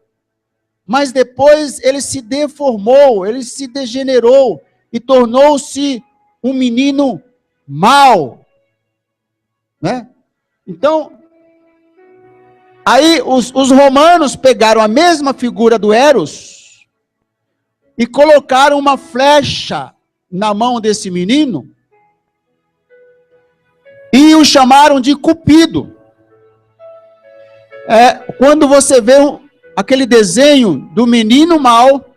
Mas depois ele se deformou, ele se degenerou e tornou-se um menino mau. Né? Então, aí os romanos pegaram a mesma figura do Eros e colocaram uma flecha na mão desse menino e o chamaram de Cupido. Quando você vê aquele desenho do menino mau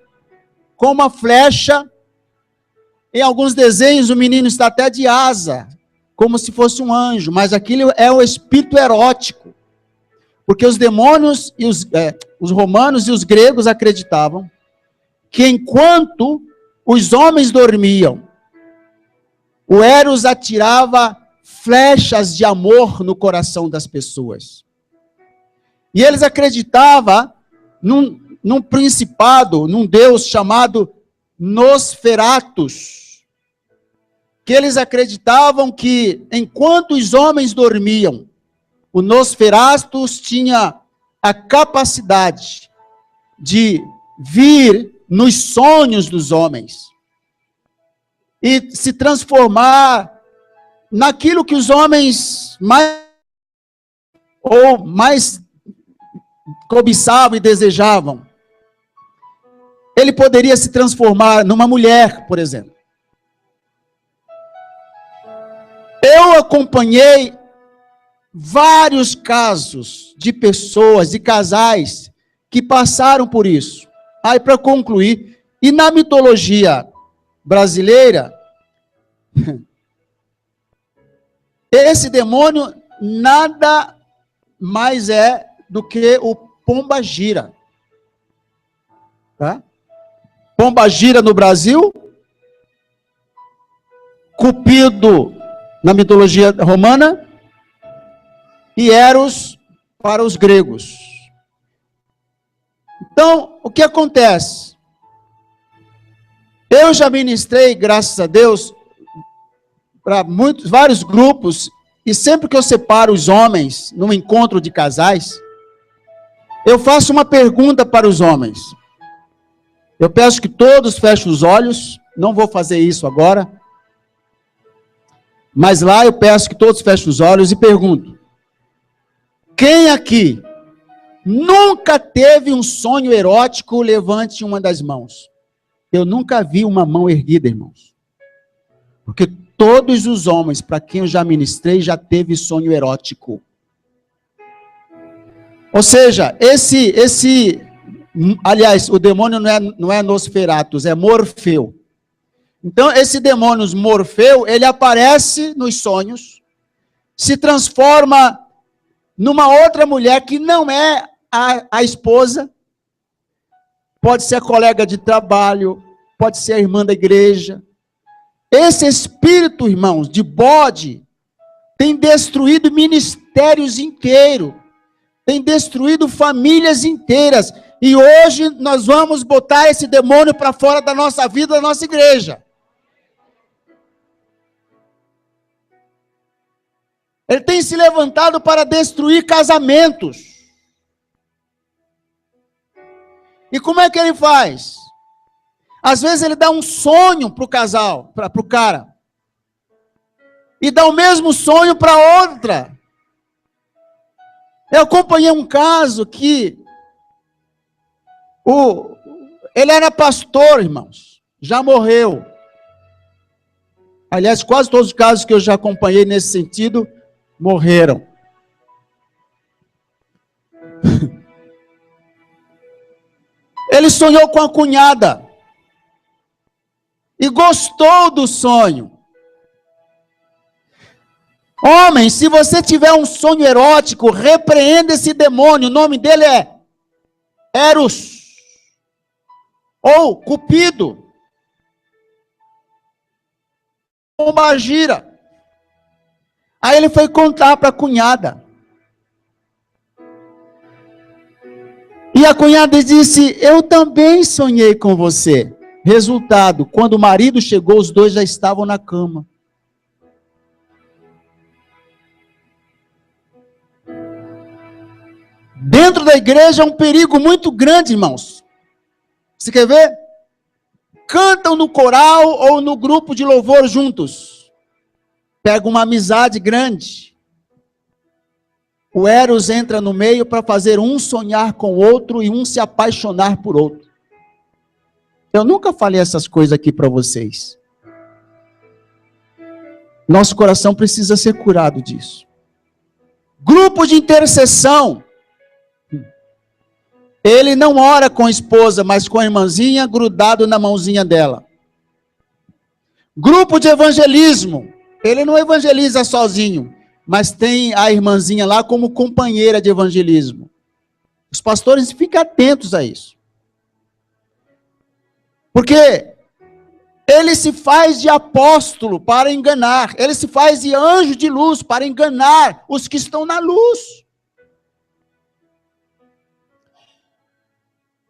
com uma flecha, em alguns desenhos o menino está até de asa, como se fosse um anjo, mas aquilo é o espírito erótico. Porque os demônios, e os romanos e os gregos acreditavam que enquanto os homens dormiam, o Eros atirava flechas de amor no coração das pessoas. E eles acreditavam num principado, num deus chamado Nosferatus, que eles acreditavam que enquanto os homens dormiam, o Nosferatus tinha a capacidade de vir nos sonhos dos homens e se transformar naquilo que os homens mais cobiçavam e desejavam. Ele poderia se transformar numa mulher, por exemplo. Eu acompanhei vários casos de pessoas, de casais, que passaram por isso. Aí, para concluir, e na mitologia brasileira, esse demônio nada mais é do que o Pombagira. Tá? Pombagira no Brasil, Cupido na mitologia romana e Eros para os gregos. Então, o que acontece? Eu já ministrei, graças a Deus, para vários grupos, e sempre que eu separo os homens num encontro de casais, eu faço uma pergunta para os homens. Eu peço que todos fechem os olhos, não vou fazer isso agora, mas lá eu peço que todos fechem os olhos e pergunto: quem aqui nunca teve um sonho erótico? Levante uma das mãos. Eu nunca vi uma mão erguida, irmãos. Porque todos os homens para quem eu já ministrei já teve sonho erótico. Ou seja, aliás, o demônio não é Nosferatus, é Morfeu. Então, esse demônio Morfeu, ele aparece nos sonhos, se transforma numa outra mulher que não é a esposa, pode ser a colega de trabalho, pode ser a irmã da igreja. Esse espírito, irmãos, de bode, tem destruído ministérios inteiros, tem destruído famílias inteiras, e hoje nós vamos botar esse demônio para fora da nossa vida, da nossa igreja. Ele tem se levantado para destruir casamentos. E como é que ele faz? Às vezes ele dá um sonho para o casal, para o cara. E dá o mesmo sonho para outra. Eu acompanhei um caso que ele era pastor, irmãos. Já morreu. Aliás, quase todos os casos que eu já acompanhei nesse sentido morreram. Ele sonhou com a cunhada e gostou do sonho. Homem, se você tiver um sonho erótico, repreenda esse demônio. O nome dele é Eros ou Cupido, Pombagira. Aí ele foi contar para a cunhada. E a cunhada disse: eu também sonhei com você. Resultado, quando o marido chegou, os dois já estavam na cama. Dentro da igreja é um perigo muito grande, irmãos. Você quer ver? Cantam no coral ou no grupo de louvor juntos. Pega uma amizade grande. O Eros entra no meio para fazer um sonhar com o outro e um se apaixonar por outro. Eu nunca falei essas coisas aqui para vocês. Nosso coração precisa ser curado disso. Grupo de intercessão. Ele não ora com a esposa, mas com a irmãzinha grudado na mãozinha dela. Grupo de evangelismo. Ele não evangeliza sozinho, mas tem a irmãzinha lá como companheira de evangelismo. Os pastores ficam atentos a isso. Porque ele se faz de apóstolo para enganar. Ele se faz de anjo de luz para enganar os que estão na luz.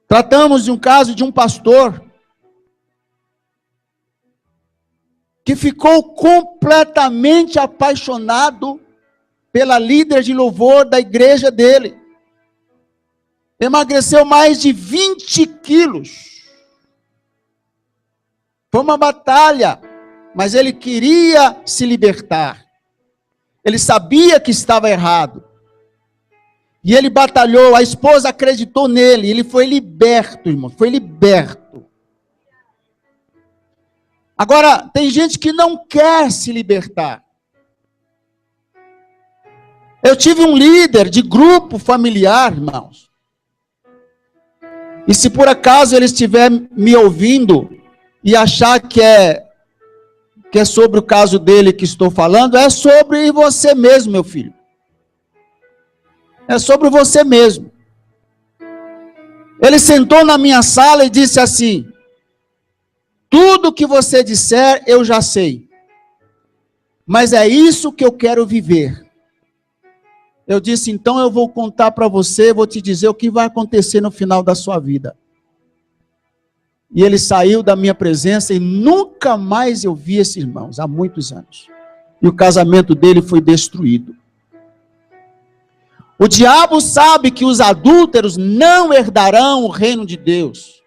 Tratamos de um caso de um pastor que ficou completamente apaixonado pela líder de louvor da igreja dele. Emagreceu mais de 20 quilos. Foi uma batalha, mas ele queria se libertar. Ele sabia que estava errado. E ele batalhou, a esposa acreditou nele, ele foi liberto, irmão, foi liberto. Agora, tem gente que não quer se libertar. Eu tive um líder de grupo familiar, irmãos. E se por acaso ele estiver me ouvindo e achar que é sobre o caso dele que estou falando, é sobre você mesmo, meu filho. É sobre você mesmo. Ele sentou na minha sala e disse assim: tudo que você disser eu já sei, mas é isso que eu quero viver. Eu disse: então eu vou contar para você, vou te dizer o que vai acontecer no final da sua vida. E ele saiu da minha presença e nunca mais eu vi esses irmãos, há muitos anos. E o casamento dele foi destruído. O diabo sabe que os adúlteros não herdarão o reino de Deus.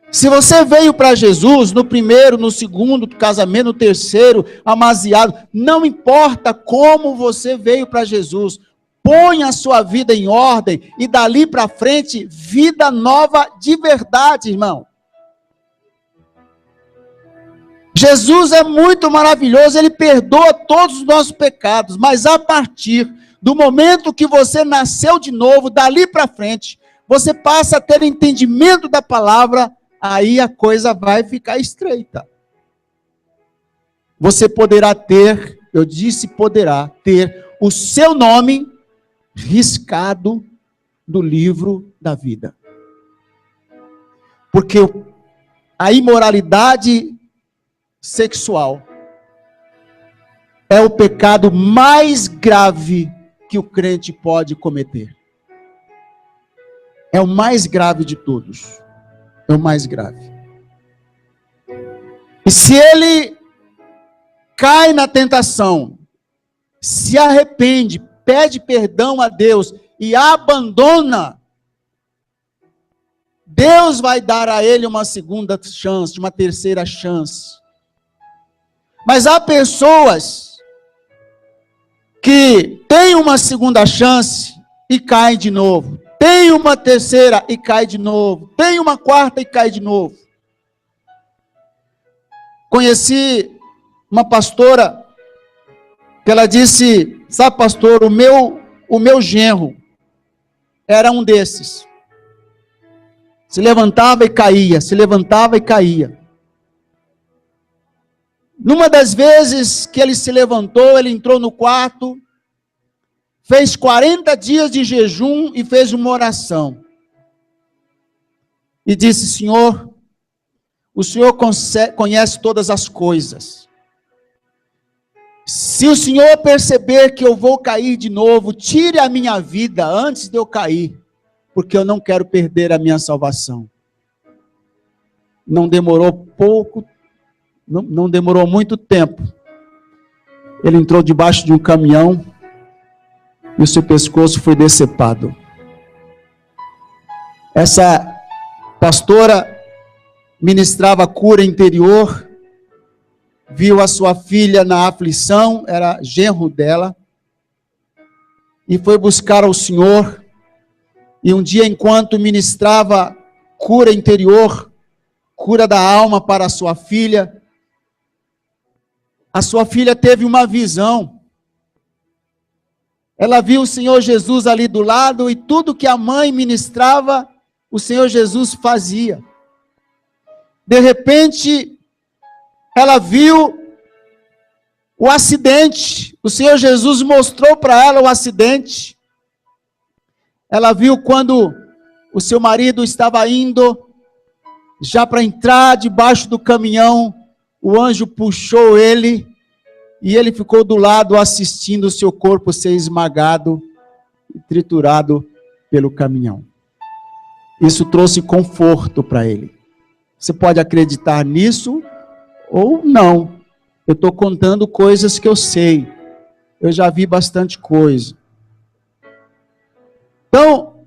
Se você veio para Jesus no primeiro, no segundo casamento, no terceiro, amaziado, não importa como você veio para Jesus, põe a sua vida em ordem e dali para frente, vida nova de verdade, irmão. Jesus é muito maravilhoso, ele perdoa todos os nossos pecados, mas a partir do momento que você nasceu de novo, dali para frente, você passa a ter entendimento da palavra, aí a coisa vai ficar estreita. Você poderá ter, eu disse poderá ter, o seu nome riscado do livro da vida. Porque a imoralidade sexual é o pecado mais grave que o crente pode cometer. É o mais grave de todos. É o mais grave. E se ele cai na tentação, se arrepende, pede perdão a Deus e abandona, Deus vai dar a ele uma segunda chance, uma terceira chance. Mas há pessoas que têm uma segunda chance e caem de novo. Tem uma terceira e cai de novo. Tem uma quarta e cai de novo. Conheci uma pastora que ela disse: sabe, pastor, o meu genro era um desses. Se levantava e caía, se levantava e caía. Numa das vezes que ele se levantou, ele entrou no quarto, fez 40 dias de jejum e fez uma oração. E disse: Senhor, o Senhor conhece todas as coisas. Se o Senhor perceber que eu vou cair de novo, tire a minha vida antes de eu cair, porque eu não quero perder a minha salvação. Não demorou não demorou muito tempo. Ele entrou debaixo de um caminhão e o seu pescoço foi decepado. Essa pastora ministrava cura interior, viu a sua filha na aflição, era genro dela, e foi buscar ao Senhor. E um dia, enquanto ministrava cura interior, cura da alma para a sua filha teve uma visão. Ela viu o Senhor Jesus ali do lado e tudo que a mãe ministrava, o Senhor Jesus fazia. De repente, ela viu o acidente. O Senhor Jesus mostrou para ela o acidente. Ela viu quando o seu marido estava indo já para entrar debaixo do caminhão, o anjo puxou ele e ele ficou do lado assistindo o seu corpo ser esmagado e triturado pelo caminhão. Isso trouxe conforto para ele. Você pode acreditar nisso ou não. Eu estou contando coisas que eu sei. Eu já vi bastante coisa. Então,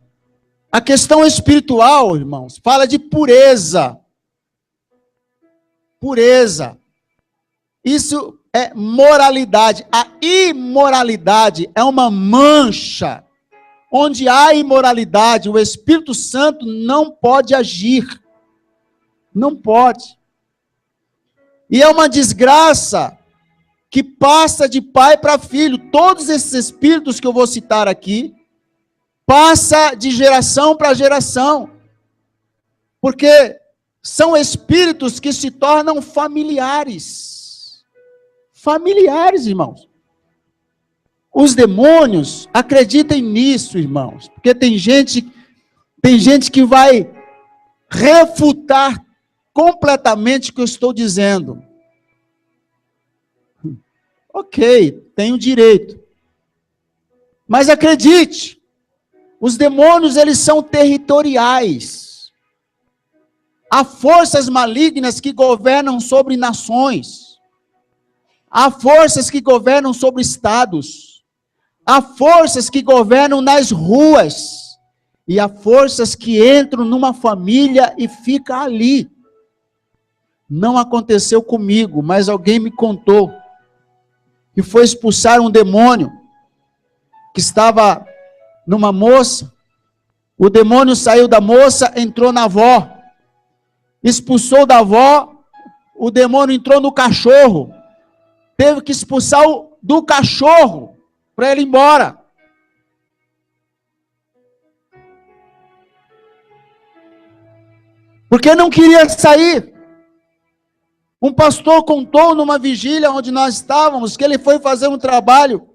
a questão espiritual, irmãos, fala de pureza. Pureza. Isso é moralidade. A imoralidade é uma mancha. Onde há imoralidade, o Espírito Santo não pode agir. Não pode. E é uma desgraça que passa de pai para filho. Todos esses espíritos que eu vou citar aqui, passa de geração para geração. Porque são espíritos que se tornam familiares. Familiares, irmãos. Os demônios, acreditem nisso, irmãos. Porque tem gente que vai refutar completamente o que eu estou dizendo. Ok, tenho direito. Mas acredite, os demônios, eles são territoriais. Há forças malignas que governam sobre nações. Há forças que governam sobre estados. Há forças que governam nas ruas. E há forças que entram numa família e ficam ali. Não aconteceu comigo, mas alguém me contou que foi expulsar um demônio que estava numa moça. O demônio saiu da moça, entrou na avó. Expulsou da avó, o demônio entrou no cachorro. Teve que expulsar do cachorro para ele ir embora. Porque não queria sair. Um pastor contou numa vigília onde nós estávamos, que ele foi fazer um trabalho,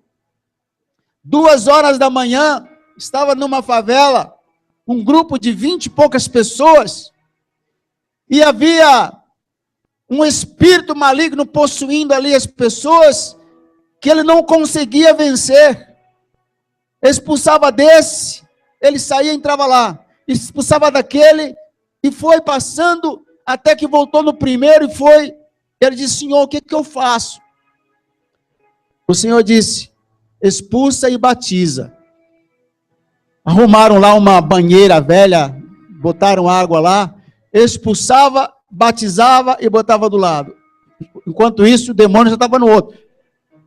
2h da manhã, estava numa favela, um grupo de 20 e poucas pessoas, e havia um espírito maligno possuindo ali as pessoas, que ele não conseguia vencer. Expulsava desse, ele saía e entrava lá, expulsava daquele, e foi passando, até que voltou no primeiro e foi. Ele disse: Senhor, o que eu faço? O Senhor disse: expulsa e batiza. Arrumaram lá uma banheira velha, botaram água lá, expulsava, batizava e botava do lado. Enquanto isso, o demônio já estava no outro.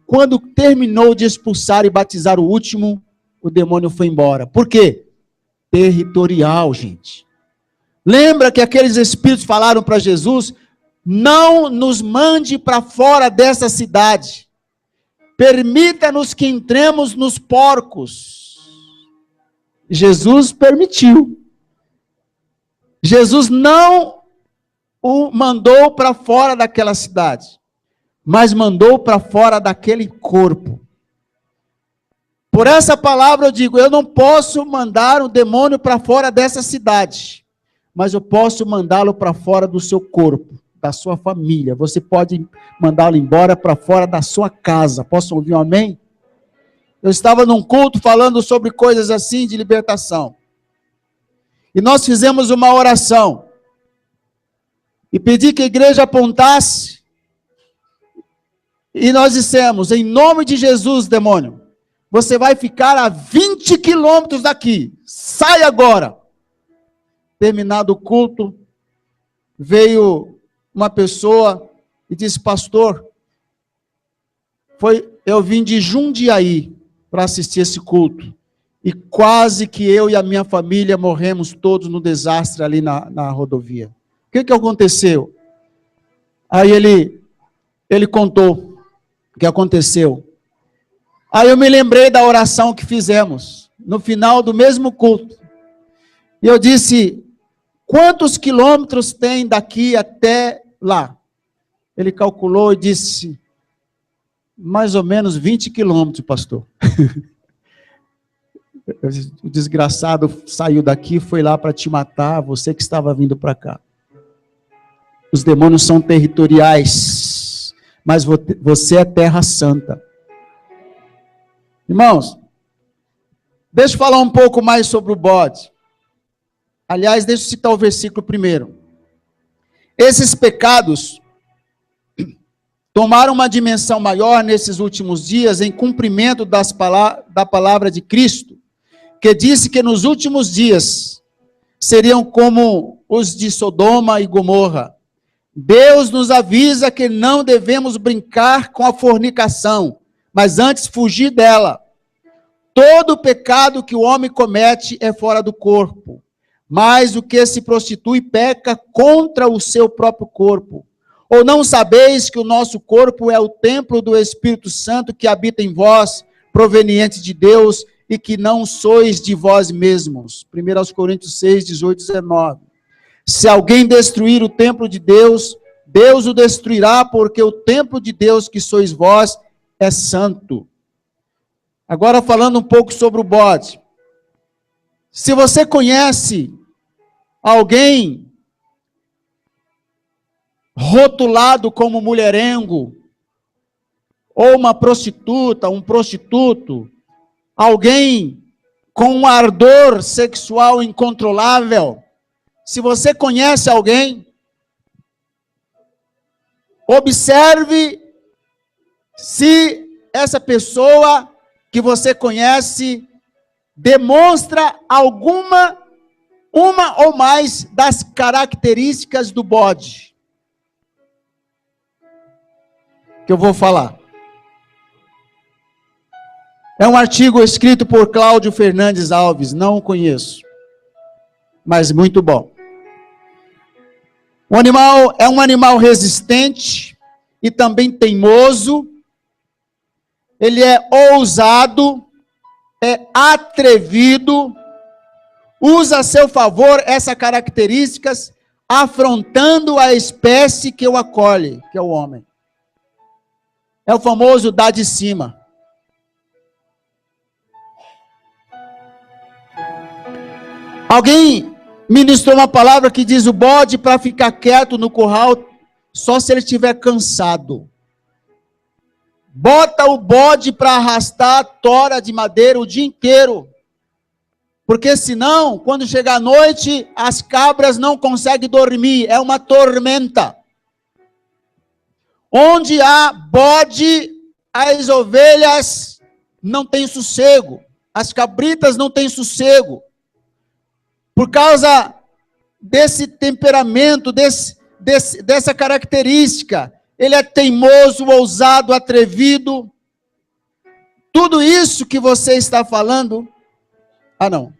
Quando terminou de expulsar e batizar o último, o demônio foi embora. Por quê? Territorial, gente. Lembra que aqueles espíritos falaram para Jesus: não nos mande para fora dessa cidade. Permita-nos que entremos nos porcos. Jesus permitiu. Jesus não o mandou para fora daquela cidade, mas mandou para fora daquele corpo. Por essa palavra eu digo, eu não posso mandar um demônio para fora dessa cidade, mas eu posso mandá-lo para fora do seu corpo, da sua família. Você pode mandá-lo embora para fora da sua casa. Posso ouvir um amém? Eu estava num culto falando sobre coisas assim de libertação. E nós fizemos uma oração. E pedi que a igreja apontasse. E nós dissemos: em nome de Jesus, demônio, você vai ficar a 20 quilômetros daqui. Sai agora. Terminado o culto, veio uma pessoa e disse: pastor, eu vim de Jundiaí para assistir esse culto, e quase que eu e a minha família morremos todos no desastre ali na rodovia. O que aconteceu? Aí ele contou o que aconteceu. Aí eu me lembrei da oração que fizemos, no final do mesmo culto, e eu disse: quantos quilômetros tem daqui até lá? Ele calculou e disse: mais ou menos 20 quilômetros, pastor. O desgraçado saiu daqui, foi lá para te matar, você que estava vindo para cá. Os demônios são territoriais, mas você é terra santa. Irmãos, deixa eu falar um pouco mais sobre o bode. Aliás, deixa eu citar o versículo primeiro. Esses pecados tomaram uma dimensão maior nesses últimos dias, em cumprimento da palavra de Cristo, que disse que nos últimos dias seriam como os de Sodoma e Gomorra. Deus nos avisa que não devemos brincar com a fornicação, mas antes fugir dela. Todo pecado que o homem comete é fora do corpo, mas o que se prostitui peca contra o seu próprio corpo. Ou não sabeis que o nosso corpo é o templo do Espírito Santo que habita em vós, proveniente de Deus, e que não sois de vós mesmos? 1 Coríntios 6, 18, 19. Se alguém destruir o templo de Deus, Deus o destruirá, porque o templo de Deus que sois vós é santo. Agora falando um pouco sobre o bode. Se você conhece alguém rotulado como mulherengo, ou uma prostituta, um prostituto, alguém com um ardor sexual incontrolável, se você conhece alguém, observe se essa pessoa que você conhece demonstra uma ou mais das características do bode que eu vou falar. É um artigo escrito por Cláudio Fernandes Alves, não o conheço, mas muito bom. O animal é um animal resistente e também teimoso. Ele é ousado, é atrevido, usa a seu favor essas características, afrontando a espécie que o acolhe, que é o homem. É o famoso dar de cima. Alguém ministrou uma palavra que diz o bode para ficar quieto no curral só se ele estiver cansado. Bota o bode para arrastar a tora de madeira o dia inteiro. Porque senão, quando chegar a noite, as cabras não conseguem dormir. É uma tormenta. Onde há bode, as ovelhas não têm sossego. As cabritas não têm sossego. Por causa desse temperamento, dessa característica. Ele é teimoso, ousado, atrevido. Tudo isso que você está falando... Ah, não.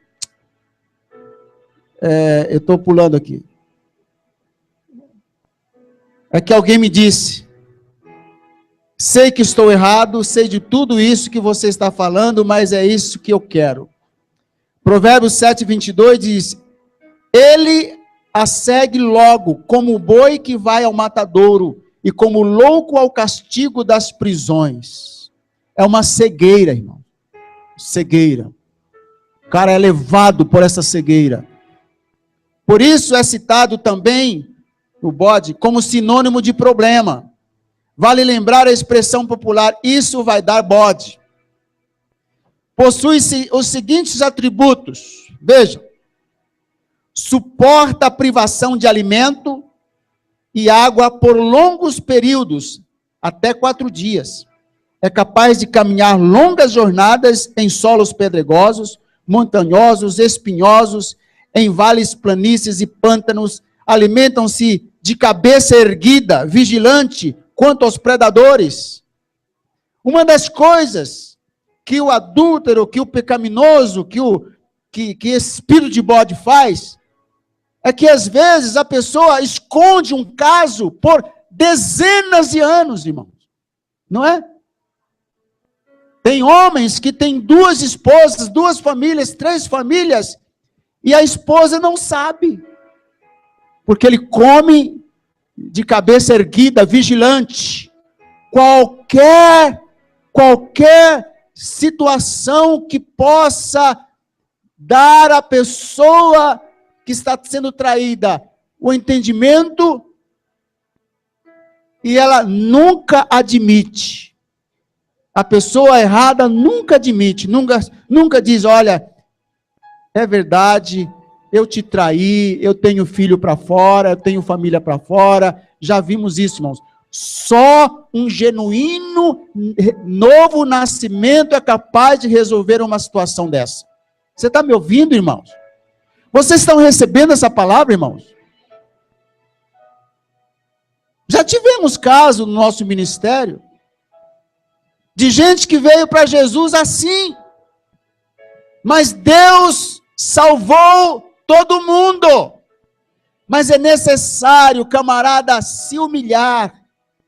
Eu estou pulando aqui. É que alguém me disse... Sei que estou errado, sei de tudo isso que você está falando, mas é isso que eu quero. Provérbios 7, 22 diz: ele a segue logo, como o boi que vai ao matadouro, e como louco ao castigo das prisões. É uma cegueira, irmão. Cegueira. O cara é levado por essa cegueira. Por isso é citado também o bode como sinônimo de problema. Vale lembrar a expressão popular, isso vai dar bode. Possui os seguintes atributos. Vejam. Suporta a privação de alimento e água por longos períodos, até 4 dias. É capaz de caminhar longas jornadas em solos pedregosos, montanhosos, espinhosos, em vales, planícies e pântanos. Alimentam-se de cabeça erguida, vigilante, quanto aos predadores. Uma das coisas que o adúltero, que o pecaminoso, que esse espírito de bode faz, é que às vezes a pessoa esconde um caso por dezenas de anos, irmãos. Não é? Tem homens que têm 2 esposas, 2 famílias, 3 famílias, e a esposa não sabe. Porque ele come de cabeça erguida, vigilante. Qualquer situação que possa dar à pessoa que está sendo traída o entendimento, e ela nunca admite. A pessoa errada nunca admite, nunca diz, olha, é verdade, eu te traí, eu tenho filho para fora, eu tenho família para fora, já vimos isso, irmãos. Só um genuíno novo nascimento é capaz de resolver uma situação dessa. Você está me ouvindo, irmãos? Vocês estão recebendo essa palavra, irmãos? Já tivemos caso no nosso ministério de gente que veio para Jesus assim, mas Deus salvou todo mundo. Mas é necessário, camarada, se humilhar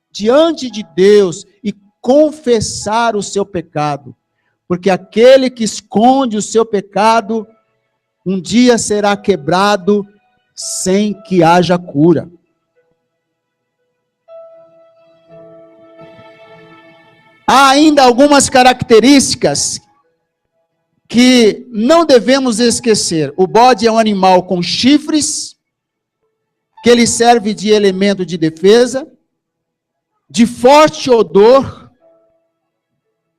diante de Deus e confessar o seu pecado. Porque aquele que esconde o seu pecado, um dia será quebrado sem que haja cura. Há ainda algumas características que não devemos esquecer. O bode é um animal com chifres, que ele serve de elemento de defesa, de forte odor,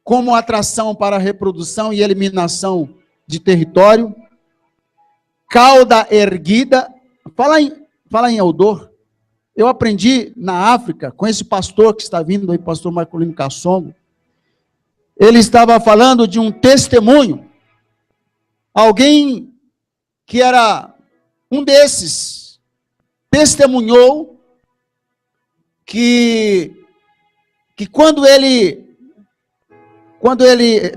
como atração para a reprodução e eliminação de território, cauda erguida. Fala em odor. Eu aprendi na África, com esse pastor que está vindo aí, pastor Marcolino Cassongo. Ele estava falando de um testemunho. Alguém que era um desses, testemunhou que quando ele,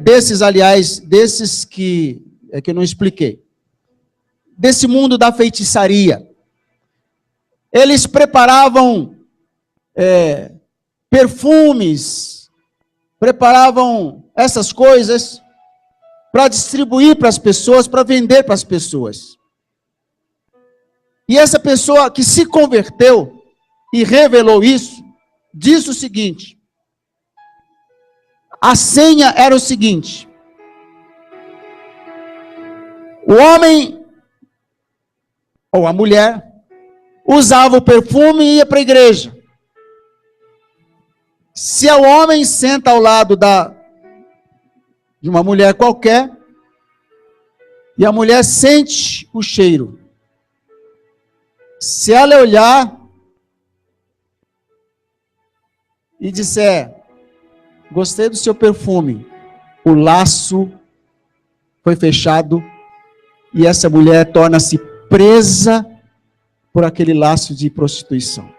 desses que eu não expliquei, desse mundo da feitiçaria, eles preparavam perfumes, preparavam essas coisas para distribuir para as pessoas, para vender para as pessoas. E essa pessoa que se converteu e revelou isso, disse o seguinte: a senha era o seguinte: o homem ou a mulher usava o perfume e ia para a igreja. Se o homem senta ao lado de uma mulher qualquer, e a mulher sente o cheiro, se ela olhar e disser: gostei do seu perfume, o laço foi fechado e essa mulher torna-se presa por aquele laço de prostituição.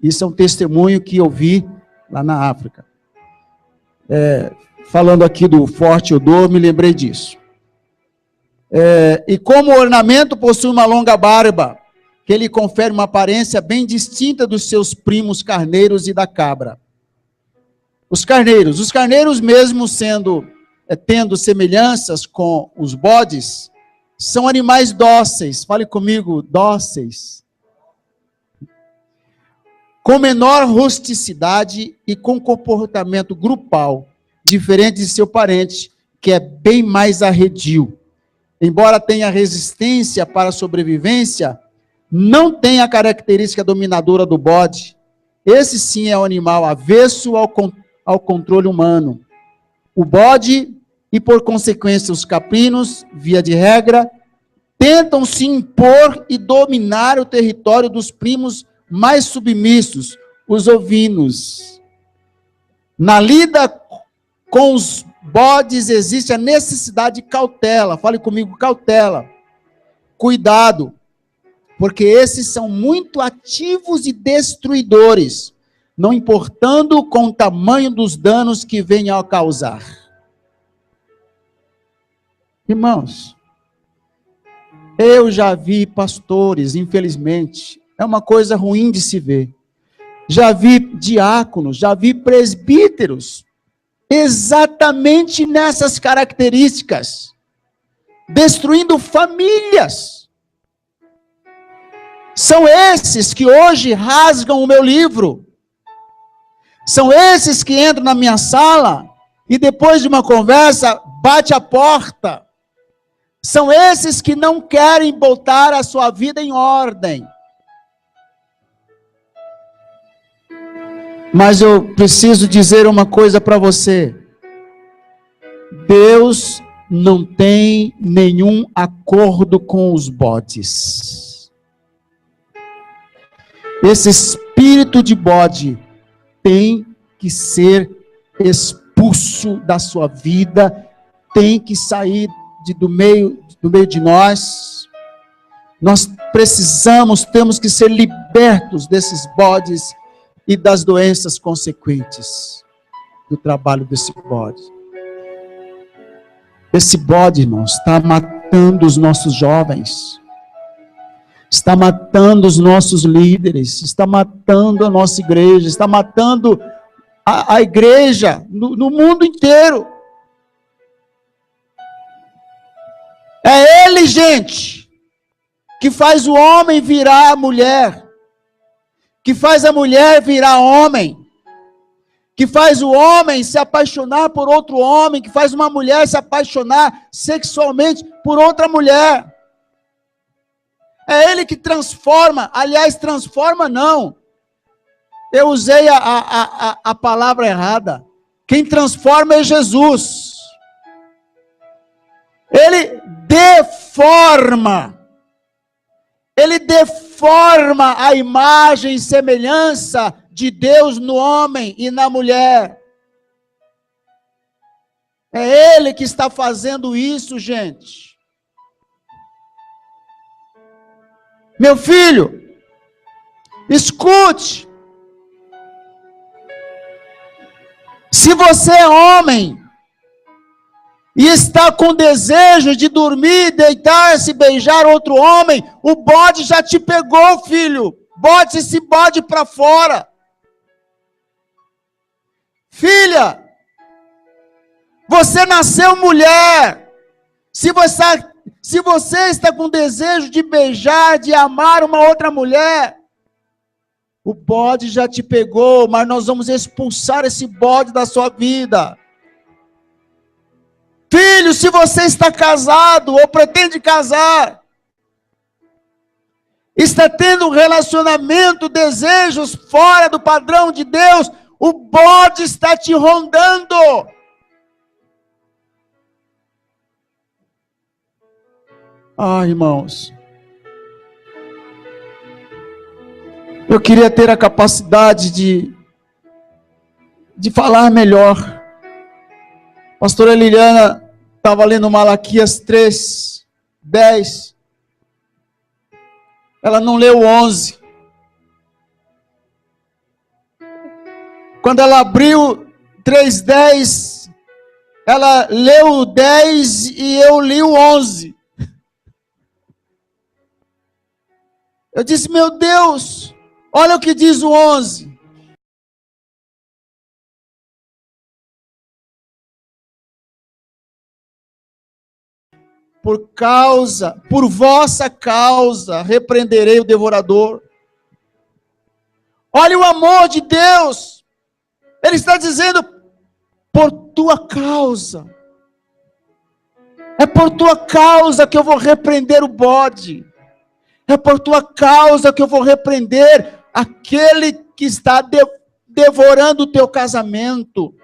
Isso é um testemunho que eu vi lá na África. Falando aqui do forte odor, me lembrei disso. E como ornamento possui uma longa barba, que lhe confere uma aparência bem distinta dos seus primos carneiros e da cabra. Os carneiros mesmo tendo semelhanças com os bodes, são animais dóceis. Fale comigo, dóceis. Com menor rusticidade e com comportamento grupal, diferente de seu parente, que é bem mais arredio. Embora tenha resistência para a sobrevivência, não tem a característica dominadora do bode. Esse sim é o animal avesso ao controle humano. O bode, e por consequência os caprinos, via de regra, tentam se impor e dominar o território dos primos mais submissos, os ovinos. Na lida com os bodes existe a necessidade de cautela. Fale comigo, cautela. Cuidado, porque esses são muito ativos e destruidores, não importando com o tamanho dos danos que venham a causar. Irmãos, eu já vi pastores, infelizmente, é uma coisa ruim de se ver. Já vi diáconos, já vi presbíteros, exatamente nessas características, destruindo famílias. São esses que hoje rasgam o meu livro. São esses que entram na minha sala e depois de uma conversa, bate a porta. São esses que não querem botar a sua vida em ordem. Mas eu preciso dizer uma coisa para você. Deus não tem nenhum acordo com os bodes. Esse espírito de bode tem que ser expulso da sua vida, tem que sair do meio de nós. Nós temos que ser libertos desses bodes e das doenças consequentes do trabalho desse bode. Esse bode, irmãos, está matando os nossos jovens. está matando os nossos líderes, está matando a nossa igreja, está matando a igreja no mundo inteiro. É ele, gente, que faz o homem virar a mulher, que faz a mulher virar homem, que faz o homem se apaixonar por outro homem, que faz uma mulher se apaixonar sexualmente por outra mulher. É ele que transforma, aliás, transforma não. Eu usei a palavra errada. Quem transforma é Jesus. Ele deforma. Ele deforma a imagem e semelhança de Deus no homem e na mulher. É ele que está fazendo isso, gente. Meu filho, escute. Se você é homem e está com desejo de dormir, deitar-se, beijar outro homem, o bode já te pegou, filho. Bote esse bode para fora. Filha, você nasceu mulher. Se você está com desejo de beijar, de amar uma outra mulher, o bode já te pegou, mas nós vamos expulsar esse bode da sua vida. Filho, se você está casado ou pretende casar, está tendo um relacionamento, desejos fora do padrão de Deus, o bode está te rondando. Ah, irmãos, eu queria ter a capacidade de falar melhor. A pastora Liliana estava lendo Malaquias 3:10. Ela não leu 11. Quando ela abriu 3:10, ela leu o 10 e eu li o 11. Eu disse, meu Deus, olha o que diz o 11. Por vossa causa, repreenderei o devorador. Olha o amor de Deus. Ele está dizendo, por tua causa. É por tua causa que eu vou repreender o bode. É por tua causa que eu vou repreender aquele que está devorando o teu casamento,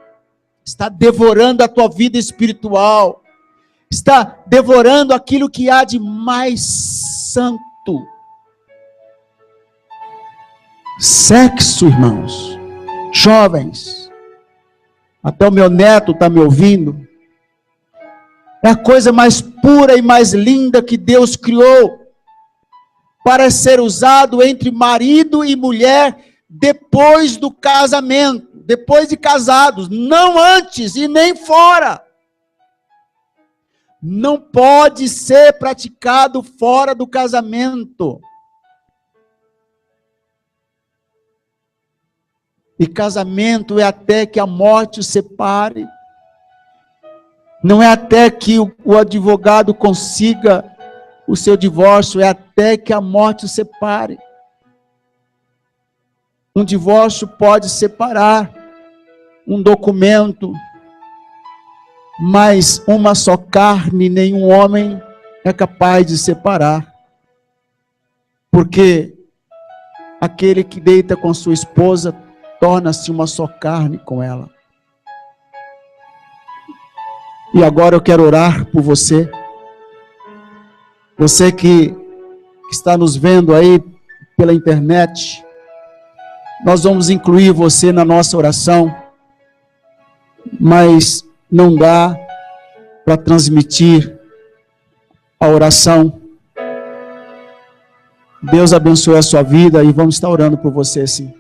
está devorando a tua vida espiritual, está devorando aquilo que há de mais santo. Sexo, irmãos, jovens, até o meu neto está me ouvindo, é a coisa mais pura e mais linda que Deus criou, para ser usado entre marido e mulher depois do casamento, depois de casados, não antes e nem fora. Não pode ser praticado fora do casamento. E casamento é até que a morte o separe. Não é até que o advogado consiga o seu divórcio, é até que a morte o separe. Um divórcio pode separar um documento, mas uma só carne nenhum homem é capaz de separar. Porque aquele que deita com sua esposa torna-se uma só carne com ela. E agora eu quero orar por você. Você que está nos vendo aí pela internet, nós vamos incluir você na nossa oração, mas não dá para transmitir a oração. Deus abençoe a sua vida e vamos estar orando por você sim.